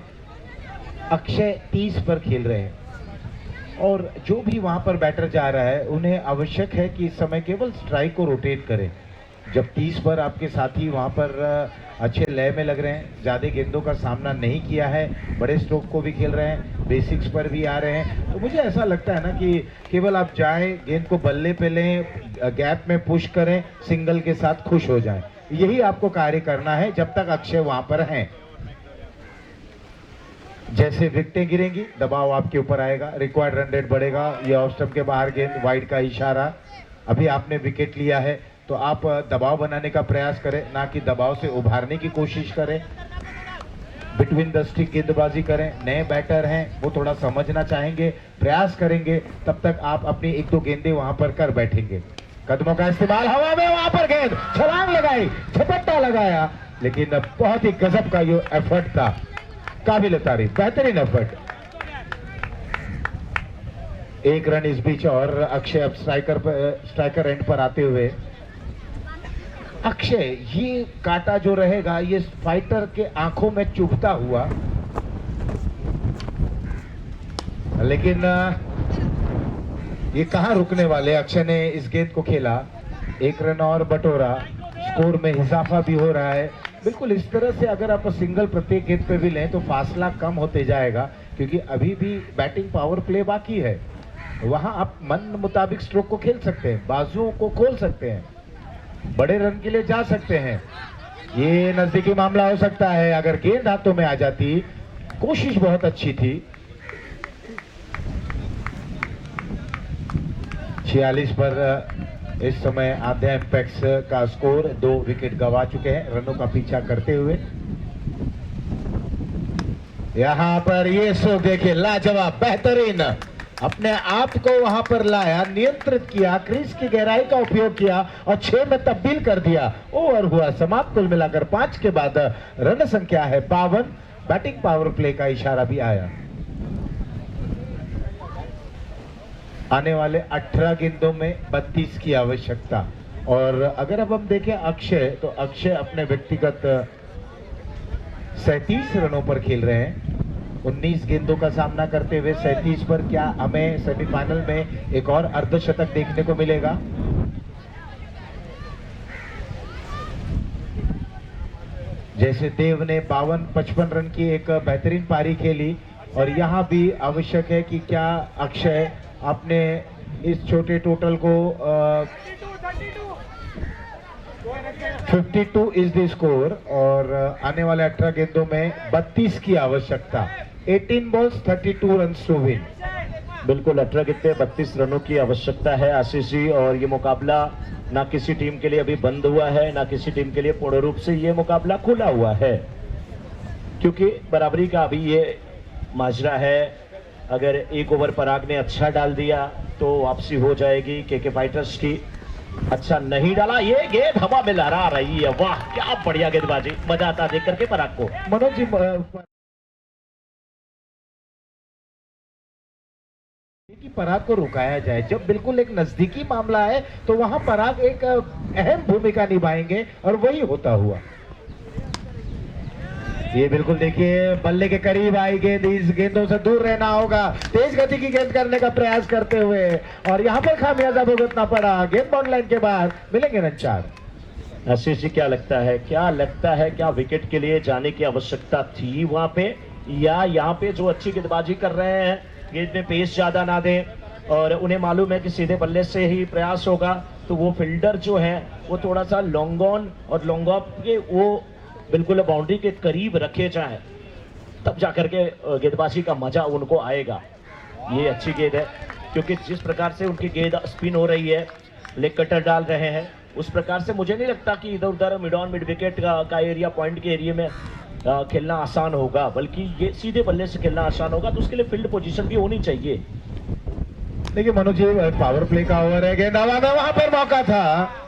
अक्षय 30 पर खेल रहे हैं और जो भी वहां पर बैटर जा रहा है उन्हें आवश्यक है कि इस समय केवल स्ट्राइक को रोटेट करें। जब 30 पर आपके साथी वहां पर अच्छे लय में लग रहे हैं, ज़्यादा गेंदों का सामना नहीं किया है, बड़े स्ट्रोक को भी खेल रहे हैं, बेसिक्स पर भी आ रहे हैं, तो मुझे ऐसा लगता है ना कि केवल आप जाएं, गेंद को बल्ले पे लें, गैप में पुश करें, सिंगल के साथ खुश हो जाएं। यही आपको कार्य करना है जब तक अक्षय वहां पर हैं। जैसे विकेटें गिरेंगी दबाव आपके ऊपर आएगा, रिक्वायर्ड रन रेट बढ़ेगा। ये ऑफ स्टंप के बाहर गेंद, वाइड का इशारा। अभी आपने विकेट लिया है तो आप दबाव बनाने का प्रयास करें, ना कि दबाव से उभारने की कोशिश करें। बिटवीन द स्टिक गेंदबाजी करें। नए बैटर हैं, वो थोड़ा समझना चाहेंगे, प्रयास करेंगे, तब तक आप अपनी 1-2 गेंदें वहां पर कर बैठेंगे। कदमों का इस्तेमाल, हवा में वहां पर गेंद, छलांग लगाई, झपट्टा लगाया, लेकिन बहुत ही गजब का ये एफर्ट था, काबिल तारीफ, बेहतरीन एफर्ट। 1 रन इस बीच और अक्षय अब स्ट्राइकर एंड पर आते हुए। अक्षय, ये कांटा जो रहेगा ये फाइटर के आंखों में चुभता हुआ, लेकिन ये कहां रुकने वाले। अक्षय ने इस गेंद को खेला, 1 रन और बटोरा, स्कोर में इजाफा भी हो रहा है। बिल्कुल इस तरह से अगर आप सिंगल प्रत्येक गेंद पे भी लें तो फासला कम होते जाएगा, क्योंकि अभी भी बैटिंग पावर प्ले बाकी है। वहां आप मन मुताबिक स्ट्रोक को खेल सकते हैं, बाजुओं को खोल सकते हैं, बड़े रन के लिए जा सकते हैं। ये नजदीकी मामला हो सकता है अगर गेंद हाथों में आ जाती। कोशिश बहुत अच्छी थी। 46 पर इस समय आध्या इंपैक्ट्स का स्कोर, 2 विकेट गवा चुके हैं रनों का पीछा करते हुए। यहां पर ये स्ट्रोक देखिए, लाजवाब, बेहतरीन, अपने आप को वहां पर लाया, नियंत्रित किया, क्रीज की गहराई का उपयोग किया और 6 में तब्दील कर दिया। ओवर हुआ समाप्त, कुल मिलाकर 5 के बाद रन संख्या है 52। बैटिंग पावर प्ले का इशारा भी आया। आने वाले 18 गेंदों में 32 की आवश्यकता। और अगर अब हम देखें अक्षय, तो अक्षय अपने व्यक्तिगत 37 रनों पर खेल रहे हैं। 19 गेंदों का सामना करते हुए 37 पर क्या हमें सेमीफाइनल में एक और अर्धशतक देखने को मिलेगा? जैसे देव ने 52-55 रन की एक बेहतरीन पारी खेली, और यहां भी आवश्यक है कि क्या अक्षय अपने इस छोटे टोटल को 52 इज द स्कोर, और आने वाले 18 गेंदों में 32 की आवश्यकता। 18 बॉल्स 32 रन टू विन। बिल्कुल 18 गेंद पे 32 रनों की आवश्यकता है आशीष जी। और ये मुकाबला ना किसी टीम के लिए अभी बंद हुआ है, ना किसी टीम के लिए पूर्ण रूप से ये मुकाबला खुला हुआ है, क्योंकि बराबरी का अभी ये माजरा है। अगर एक ओवर पराग ने अच्छा डाल दिया तो वापसी हो जाएगी केके फाइटर्स की। अच्छा नहीं डाला, ये गेंद हवा में लहरा रही है। वाह क्या बढ़िया गेंदबाजी, मजा आता देख करके पराग को। मनोज जी कि पराग को रुकाया जाए, जब बिल्कुल एक नजदीकी मामला है तो वहां पराग एक अहम भूमिका निभाएंगे और वही होता हुआ। ये बिल्कुल देखिए बल्ले के करीब आई गेंद, इस गेंदों से दूर रहना होगा, तेज गति की गेंद करने का प्रयास करते हुए, और यहां पर खामियाजा भुगतना पड़ा। गेंद बाउंड लाइन के बाहर, मिलेंगे रन 4। आशीष जी क्या लगता है, क्या विकेट के लिए जाने की आवश्यकता थी वहां पे, या यहाँ पे जो अच्छी गेंदबाजी कर रहे हैं गेंद में पेस ज्यादा ना दें और उन्हें मालूम है कि सीधे बल्ले से ही प्रयास होगा, तो वो फील्डर जो है वो थोड़ा सा लॉन्ग ऑन और लॉन्ग ऑफ के वो बिल्कुल बाउंड्री के करीब रखे जाए, तब जाकर के गेंदबाजी का मजा उनको आएगा। ये अच्छी गेंद है, क्योंकि जिस प्रकार से उनकी गेंद स्पिन हो रही है, लेग कटर डाल रहे हैं, उस प्रकार से मुझे नहीं लगता कि इधर उधर मिड ऑन मिड विकेट का एरिया, पॉइंट के एरिया में खेलना आसान होगा, बल्कि ये सीधे बल्ले से खेलना आसान होगा। तो उसके लिए फील्ड पोजीशन भी होनी चाहिए। देखिए मनोज जी पावर प्ले का ओवर है, गेंद वहां पर मौका था।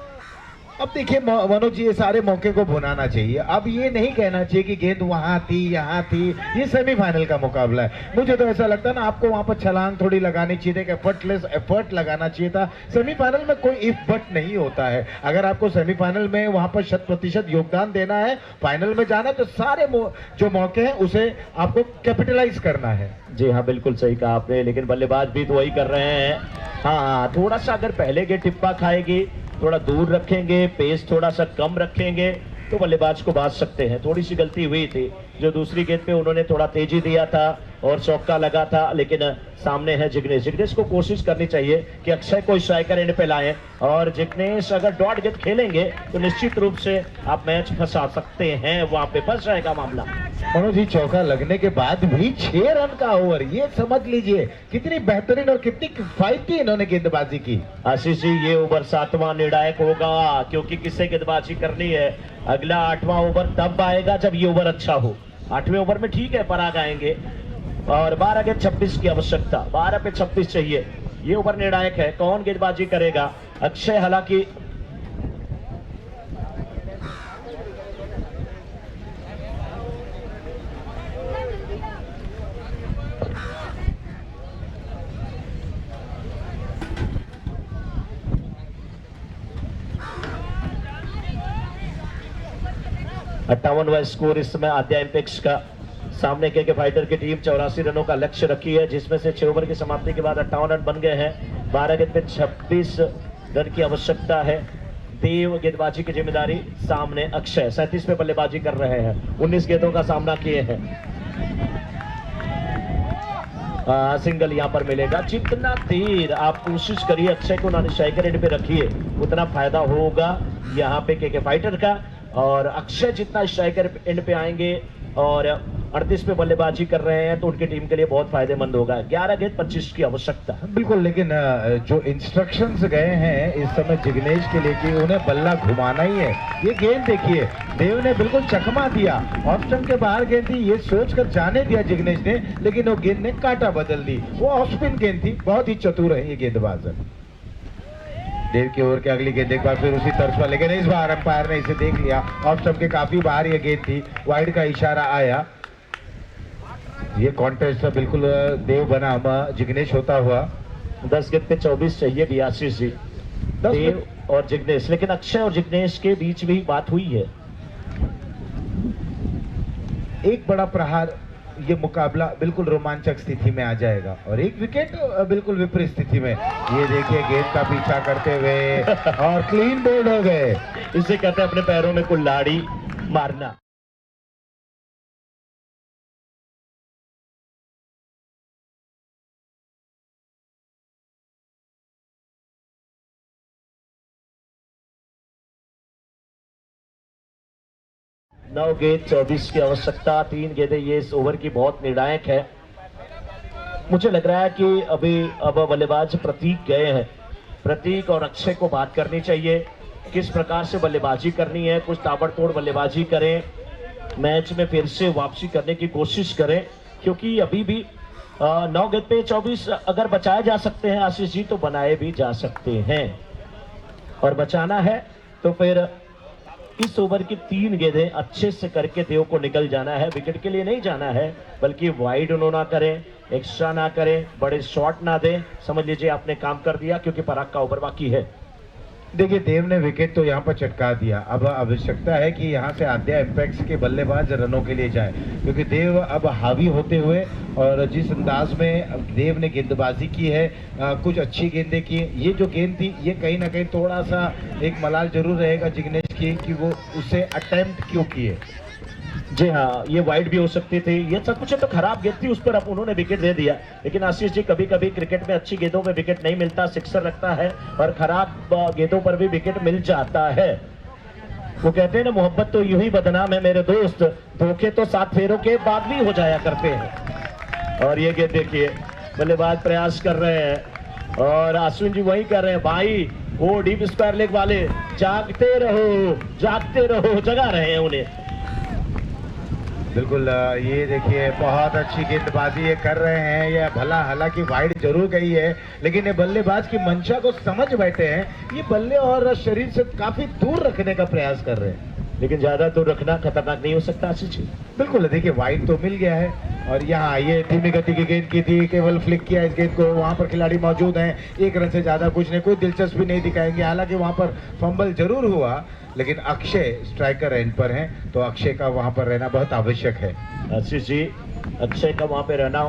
अब देखिए मनोज जी ये सारे मौके को भुनाना चाहिए। अब ये नहीं कहना चाहिए कि गेंद वहां थी यहाँ थी, ये सेमीफाइनल का मुकाबला है। मुझे तो ऐसा लगता है ना आपको वहां पर छलांग थोड़ी लगानी चाहिए थी, एफर्टलेस एफर्ट लगाना चाहिए था। सेमीफाइनल में कोई इफ बट नहीं होता है। अगर आपको सेमीफाइनल में वहां पर 100% योगदान देना है, फाइनल में जाना, तो सारे जो मौके हैं उसे आपको कैपिटलाइज करना है। जी हाँ बिल्कुल सही कहा आपने, लेकिन बल्लेबाज भी तो वही कर रहे हैं। हाँ थोड़ा सा अगर पहले गेंद टिप्पा खाएगी, थोड़ा दूर रखेंगे, पेस थोड़ा सा कम रखेंगे, तो बल्लेबाज को बाज सकते हैं। थोड़ी सी गलती हुई थी, जो दूसरी गेंद पे उन्होंने थोड़ा तेजी दिया था और चौका लगा था, लेकिन सामने है जिग्नेश को कोशिश करनी चाहिए कि अक्षय को स्ट्राइकर एंड पे लाएं, और जिग्नेश अगर डॉट गेंद खेलेंगे तो निश्चित रूप से आप मैच फंसा सकते हैं, वहां पे फंस जाएगा मामला। मनोज जी चौका लगने के बाद भी 6 रन का ओवर, ये समझ लीजिए कितनी बेहतरीन और कितनी किफायती इन्होंने गेंदबाजी की। आशीष जी ये ओवर 7वां निर्णायक होगा, क्योंकि किससे गेंदबाजी करनी है। अगला 8वां ओवर तब आएगा जब ये ओवर अच्छा हो। 8वें ओवर में ठीक है पराग आएंगे, और 12 के 26 की आवश्यकता, 12 पे 26 चाहिए। ये ओवर निर्णायक है, कौन गेंदबाजी करेगा। अक्षय हालांकि अट्ठावन स्कोर इस समय आद्या एम्पेक्स का। सामने के फाइटर की टीम 84 रनों का लक्ष्य रखी है, जिसमें से 6 ओवर की समाप्ति के बाद 58 रन बन गए हैं। 12 गेंद पे 26 रन की आवश्यकता है। देव गेंदबाजी की जिम्मेदारी, सामने अक्षय 37 पे बल्लेबाजी कर रहे हैं, 19 गेंदों का सामना किए हैं। सिंगल यहां पर मिलेगा। जितना देर आप कोशिश करिए अक्षय को ना स्ट्राइकर एंड पे रखिए, उतना फायदा होगा यहाँ पे के फाइटर का। और अक्षय जितना स्ट्राइकर एंड पे आएंगे और 38 पे बल्लेबाजी कर रहे हैं, तो उनकी टीम के लिए बहुत फायदेमंद होगा। 11 गेंद 25 की आवश्यकता। बिल्कुल, लेकिन जो इंस्ट्रक्शंस गए हैं इस समय जिग्नेश के लिए कि उन्हें बल्ला घुमाना ही है। ये गेंद देखिए, देव ने बिल्कुल चकमा दिया, ऑफ स्टंप के बाहर गेंद थी, ये सोचकर जाने दिया जिग्नेश ने, लेकिन वो गेंद ने कांटा बदल दी। वो ऑफ स्पिन गेंद थी, बहुत ही चतुर है ये गेंदबाज। देव की ओर के अगली गेंद एक बार फिर उसी तर्ज पर, लेकिन इस बार अंपायर ने इसे देख लिया। ऑफ स्टंप के काफी बाहर ये गेंद थी, वाइड का इशारा आया। ये कॉन्टेस्ट बिल्कुल देव बनाम जिग्नेश होता हुआ। 10 गेंद पे 24 चाहिए भी आशीष जी, देव और जिग्नेश, लेकिन अक्षय और जिग्नेश के बीच भी बात हुई है। एक बड़ा प्रहार, ये मुकाबला बिल्कुल रोमांचक स्थिति में आ जाएगा, और एक विकेट बिल्कुल विपरीत स्थिति में। ये देखिए गेंद का पीछा करते हुए और क्लीन बोल्ड हो गए। इसे कहते हैं अपने पैरों में कुल्हाड़ी मारना। नौ गेंद 24 की आवश्यकता, 3 गेंदें ये इस ओवर की बहुत निर्णायक है। मुझे लग रहा है कि अब बल्लेबाज प्रतीक गए हैं। प्रतीक और अक्षय को बात करनी चाहिए, किस प्रकार से बल्लेबाजी करनी है, कुछ ताबड़तोड़ बल्लेबाजी करें, मैच में फिर से वापसी करने की कोशिश करें, क्योंकि अभी भी 9 गेंद पे 24 अगर बचाए जा सकते हैं आशीष जी, तो बनाए भी जा सकते हैं। और बचाना है तो फिर इस ओवर की 3 गेंदें अच्छे से करके देव को निकल जाना है। विकेट के लिए नहीं जाना है, बल्कि वाइड उन्होंने ना करें, एक्स्ट्रा ना करें, बड़े शॉट ना दें। समझ लीजिए आपने काम कर दिया, क्योंकि पराग का ओवर बाकी है। देखिए देव ने विकेट तो यहाँ पर चटका दिया, अब आवश्यकता है कि यहाँ से आद्या इम्पैक्ट्स के बल्लेबाज रनों के लिए जाए, क्योंकि देव अब हावी होते हुए और जिस अंदाज में देव ने गेंदबाजी की है, कुछ अच्छी गेंदें की, ये जो गेंद थी ये कहीं ना कहीं थोड़ा सा एक मलाल जरूर रहेगा जिग्नेश की कि वो उसे अटेम्प्ट क्यों किए। जी हाँ, ये वाइड भी हो सकती थी, ये सब कुछ तो खराब गेंद थी, उस पर अब उन्होंने विकेट दे दिया। लेकिन आशीष जी, कभी कभी क्रिकेट में अच्छी गेंदों में विकेट नहीं मिलता, सिक्सर लगता है, और खराब गेंदों पर भी विकेट मिल जाता है। वो कहते हैं ना, मोहब्बत तो यूं ही बदनाम है मेरे दोस्त, धोखे तो 7 फेरों के बाद भी हो जाया करते हैं। और ये गेंद देखिए, बल्लेबाज प्रयास कर रहे हैं और अश्विन जी वही कर रहे हैं, भाई वो डीप स्क्वायर लेग वाले जागते रहो, जगा रहे हैं उन्हें। बिल्कुल, ये देखिए बहुत अच्छी गेंदबाजी ये कर रहे हैं, ये भला हालांकि वाइड जरूर गई है, लेकिन ये बल्लेबाज की मंशा को समझ बैठे हैं, ये बल्ले और शरीर से काफी दूर रखने का प्रयास कर रहे हैं। लेकिन ज्यादा दूर रखना खतरनाक नहीं हो सकता आशीष जी। बिल्कुल, देखिए वाइड तो मिल गया है, और यहाँ ये धीमी गति की गेंद की थी, केवल फ्लिक किया इस गेंद को, वहां पर खिलाड़ी मौजूद हैं, 1 रन से ज्यादा कुछ नहीं, कोई दिलचस्पी नहीं दिखाएंगे। हालांकि वहां पर फंबल जरूर हुआ, लेकिन अक्षय स्ट्राइकर एंड पर हैं, तो अक्षय का वहां पर रहना बहुत आवश्यक है। आशीष जी, अक्षय का वहां पे रहना,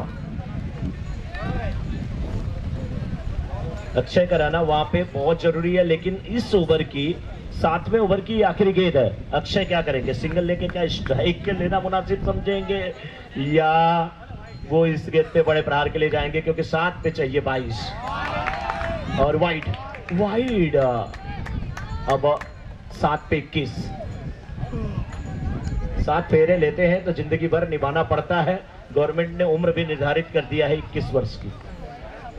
अक्षय का रहना वहां पे बहुत जरूरी है। लेकिन इस ओवर की 7वें ओवर की आखिरी गेंद है, अक्षय क्या करेंगे? सिंगल लेके क्या स्ट्राइक के लेना मुनासिब समझेंगे, या वो इस गेंद पे बड़े प्रहार के लिए जाएंगे? क्योंकि 7 पे चाहिए 22 और वाइड अब 7 पे 21। 7 फेरे लेते हैं तो जिंदगी भर निभाना पड़ता है। गवर्नमेंट ने उम्र भी निर्धारित कर दिया है 21 वर्ष की।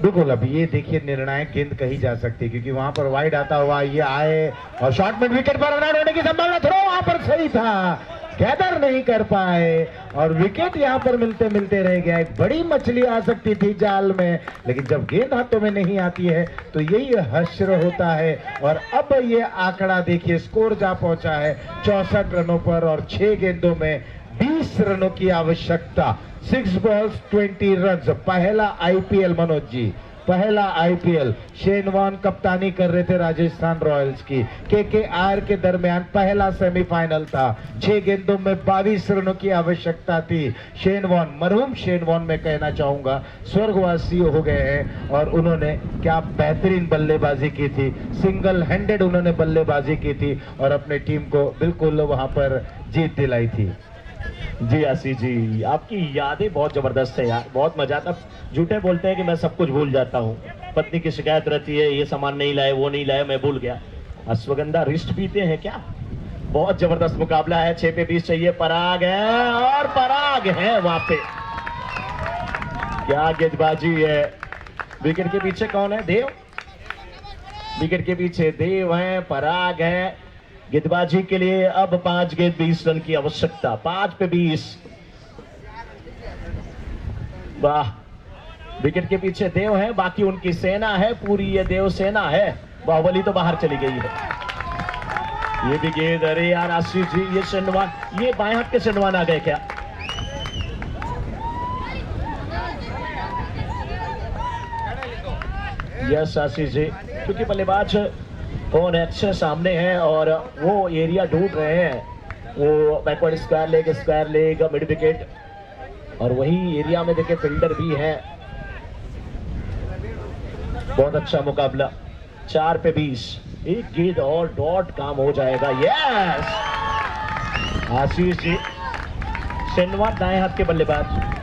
बिल्कुल, अब ये देखिए निर्णायक गेंद कही जा सकती है, क्योंकि वहां पर वाइड आता हुआ ये आए और शॉर्ट में विकेट पर रन होने की संभावना, थ्रो वहां पर सही था, गैदर नहीं कर पाए और विकेट यहां पर मिलते मिलते रह गया। एक बड़ी मछली आ सकती थी जाल में, लेकिन जब गेंद हाथों में नहीं आती है तो यही हश्र होता है। और अब ये आंकड़ा देखिए, स्कोर जा पहुंचा है 64 रनों पर और 6 गेंदों में 20 रनों की आवश्यकता। 6 बॉल्स 20 रन, पहला आईपीएल मनोज जी, पहला आईपीएल। शेन वॉर्न कप्तानी कर रहे थे राजस्थान रॉयल्स की, केकेआर के दरमियान पहला सेमीफाइनल था। 6 गेंदों में 22 रनों की आवश्यकता थी। शेन वॉर्न, मरहूम शेन वॉर्न मैं कहना चाहूंगा, स्वर्गवासी हो गए हैं, और उन्होंने क्या बेहतरीन बल्लेबाजी की थी, सिंगल हैंडेड उन्होंने बल्लेबाजी की थी और अपने टीम को बिल्कुल वहां पर जीत दिलाई थी। जी आशीष जी, आपकी यादें बहुत जबरदस्त है यार, बहुत मजा आता। झूठे बोलते हैं कि मैं सब कुछ भूल जाता हूँ, पत्नी की शिकायत रहती है, ये सामान नहीं लाए, वो नहीं लाए, मैं भूल गया। अश्वगंधा रिस्ट पीते हैं क्या? बहुत जबरदस्त मुकाबला है। 6 पे 20 चाहिए, पराग है और पराग है वहां पे। क्या गेंदबाजी है। विकेट के पीछे कौन है? देव। विकेट के पीछे देव है, पराग है। गेंदबाजी के लिए अब 5 गेंद 20 रन की आवश्यकता। 5 पे 20। वाह, विकेट के पीछे देव है, बाकी उनकी सेना है पूरी, ये देव सेना है। बाहुबली तो बाहर चली गई है। ये भी गेंद, अरे यार आशीष जी, ये शेनवान, ये बाएं हाथ के शेनवान आ गए क्या? यस आशीष जी, क्योंकि बल्लेबाज कौन है? अक्षय सामने है और वो एरिया ढूंढ रहे हैं, वो backward square leg mid wicket, और वही एरिया में देखे फील्डर भी है। बहुत अच्छा मुकाबला। 4 पे 20, 1 गेंद और डॉट काम हो जाएगा। यस आशीष जी, शेनवान दाएं हाथ के बल्लेबाज,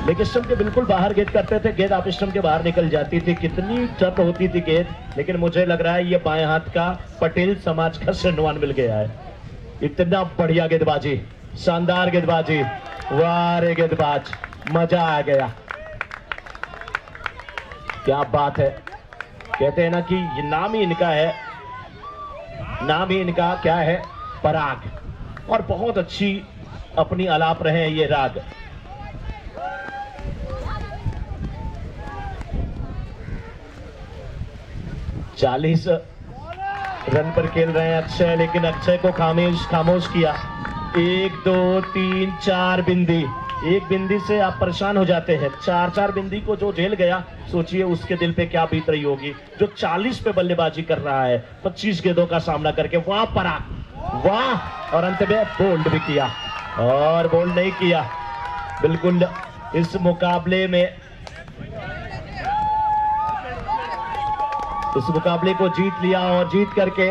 लेग स्टंप के बिल्कुल बाहर गेंद करते थे, गेंद ऑफ स्टंप के बाहर निकल जाती थी, कितनी टफ होती थी गेंद। लेकिन मुझे लग रहा है ये बाएं हाथ का पटेल समाज का शेनवान मिल गया है। इतना बढ़िया गेंदबाजी, शानदार गेंदबाजी, वाह रे गेंदबाज, मजा आ गया। क्या बात है, कहते हैं ना कि ये नाम ही इनका है, नाम ही इनका क्या है, पराग, और बहुत अच्छी अपनी आलाप रहे हैं ये राग। चालीस रन पर खेल रहे हैं अक्षय, लेकिन अक्षय को खामोश किया। 1 2 3 4 बिंदी, एक बिंदी से आप परेशान हो जाते हैं, 4 बिंदी को जो झेल गया, सोचिए उसके दिल पे क्या बीत रही होगी, जो 40 पे बल्लेबाजी कर रहा है 25 गेंदों का सामना करके। वाह पराग, वाह, और अंत में बोल्ड भी किया, और बोल्ड नहीं किया, बिल्कुल इस मुकाबले को जीत लिया, और जीत करके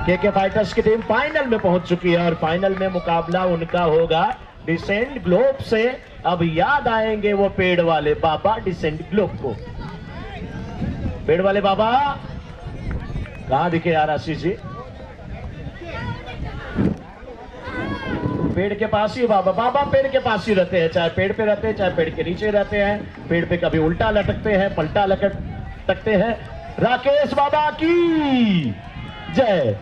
केके फाइटर्स की टीम फाइनल में पहुंच चुकी है, और फाइनल में मुकाबला उनका होगा डिसेंट ग्लोब से। अब याद आएंगे वो पेड़ वाले बाबा डिसेंट ग्लोब को। पेड़ वाले बाबा कहां दिखे यार आशीष जी? पेड़ के पास ही बाबा, बाबा पेड़ के पास ही रहते हैं, चाहे पेड़ पे रहते हैं चाहे पेड़ के नीचे रहते हैं, पेड़ पे कभी उल्टा लटकते हैं, पलटा लटकते हैं। राकेश बाबा की जय।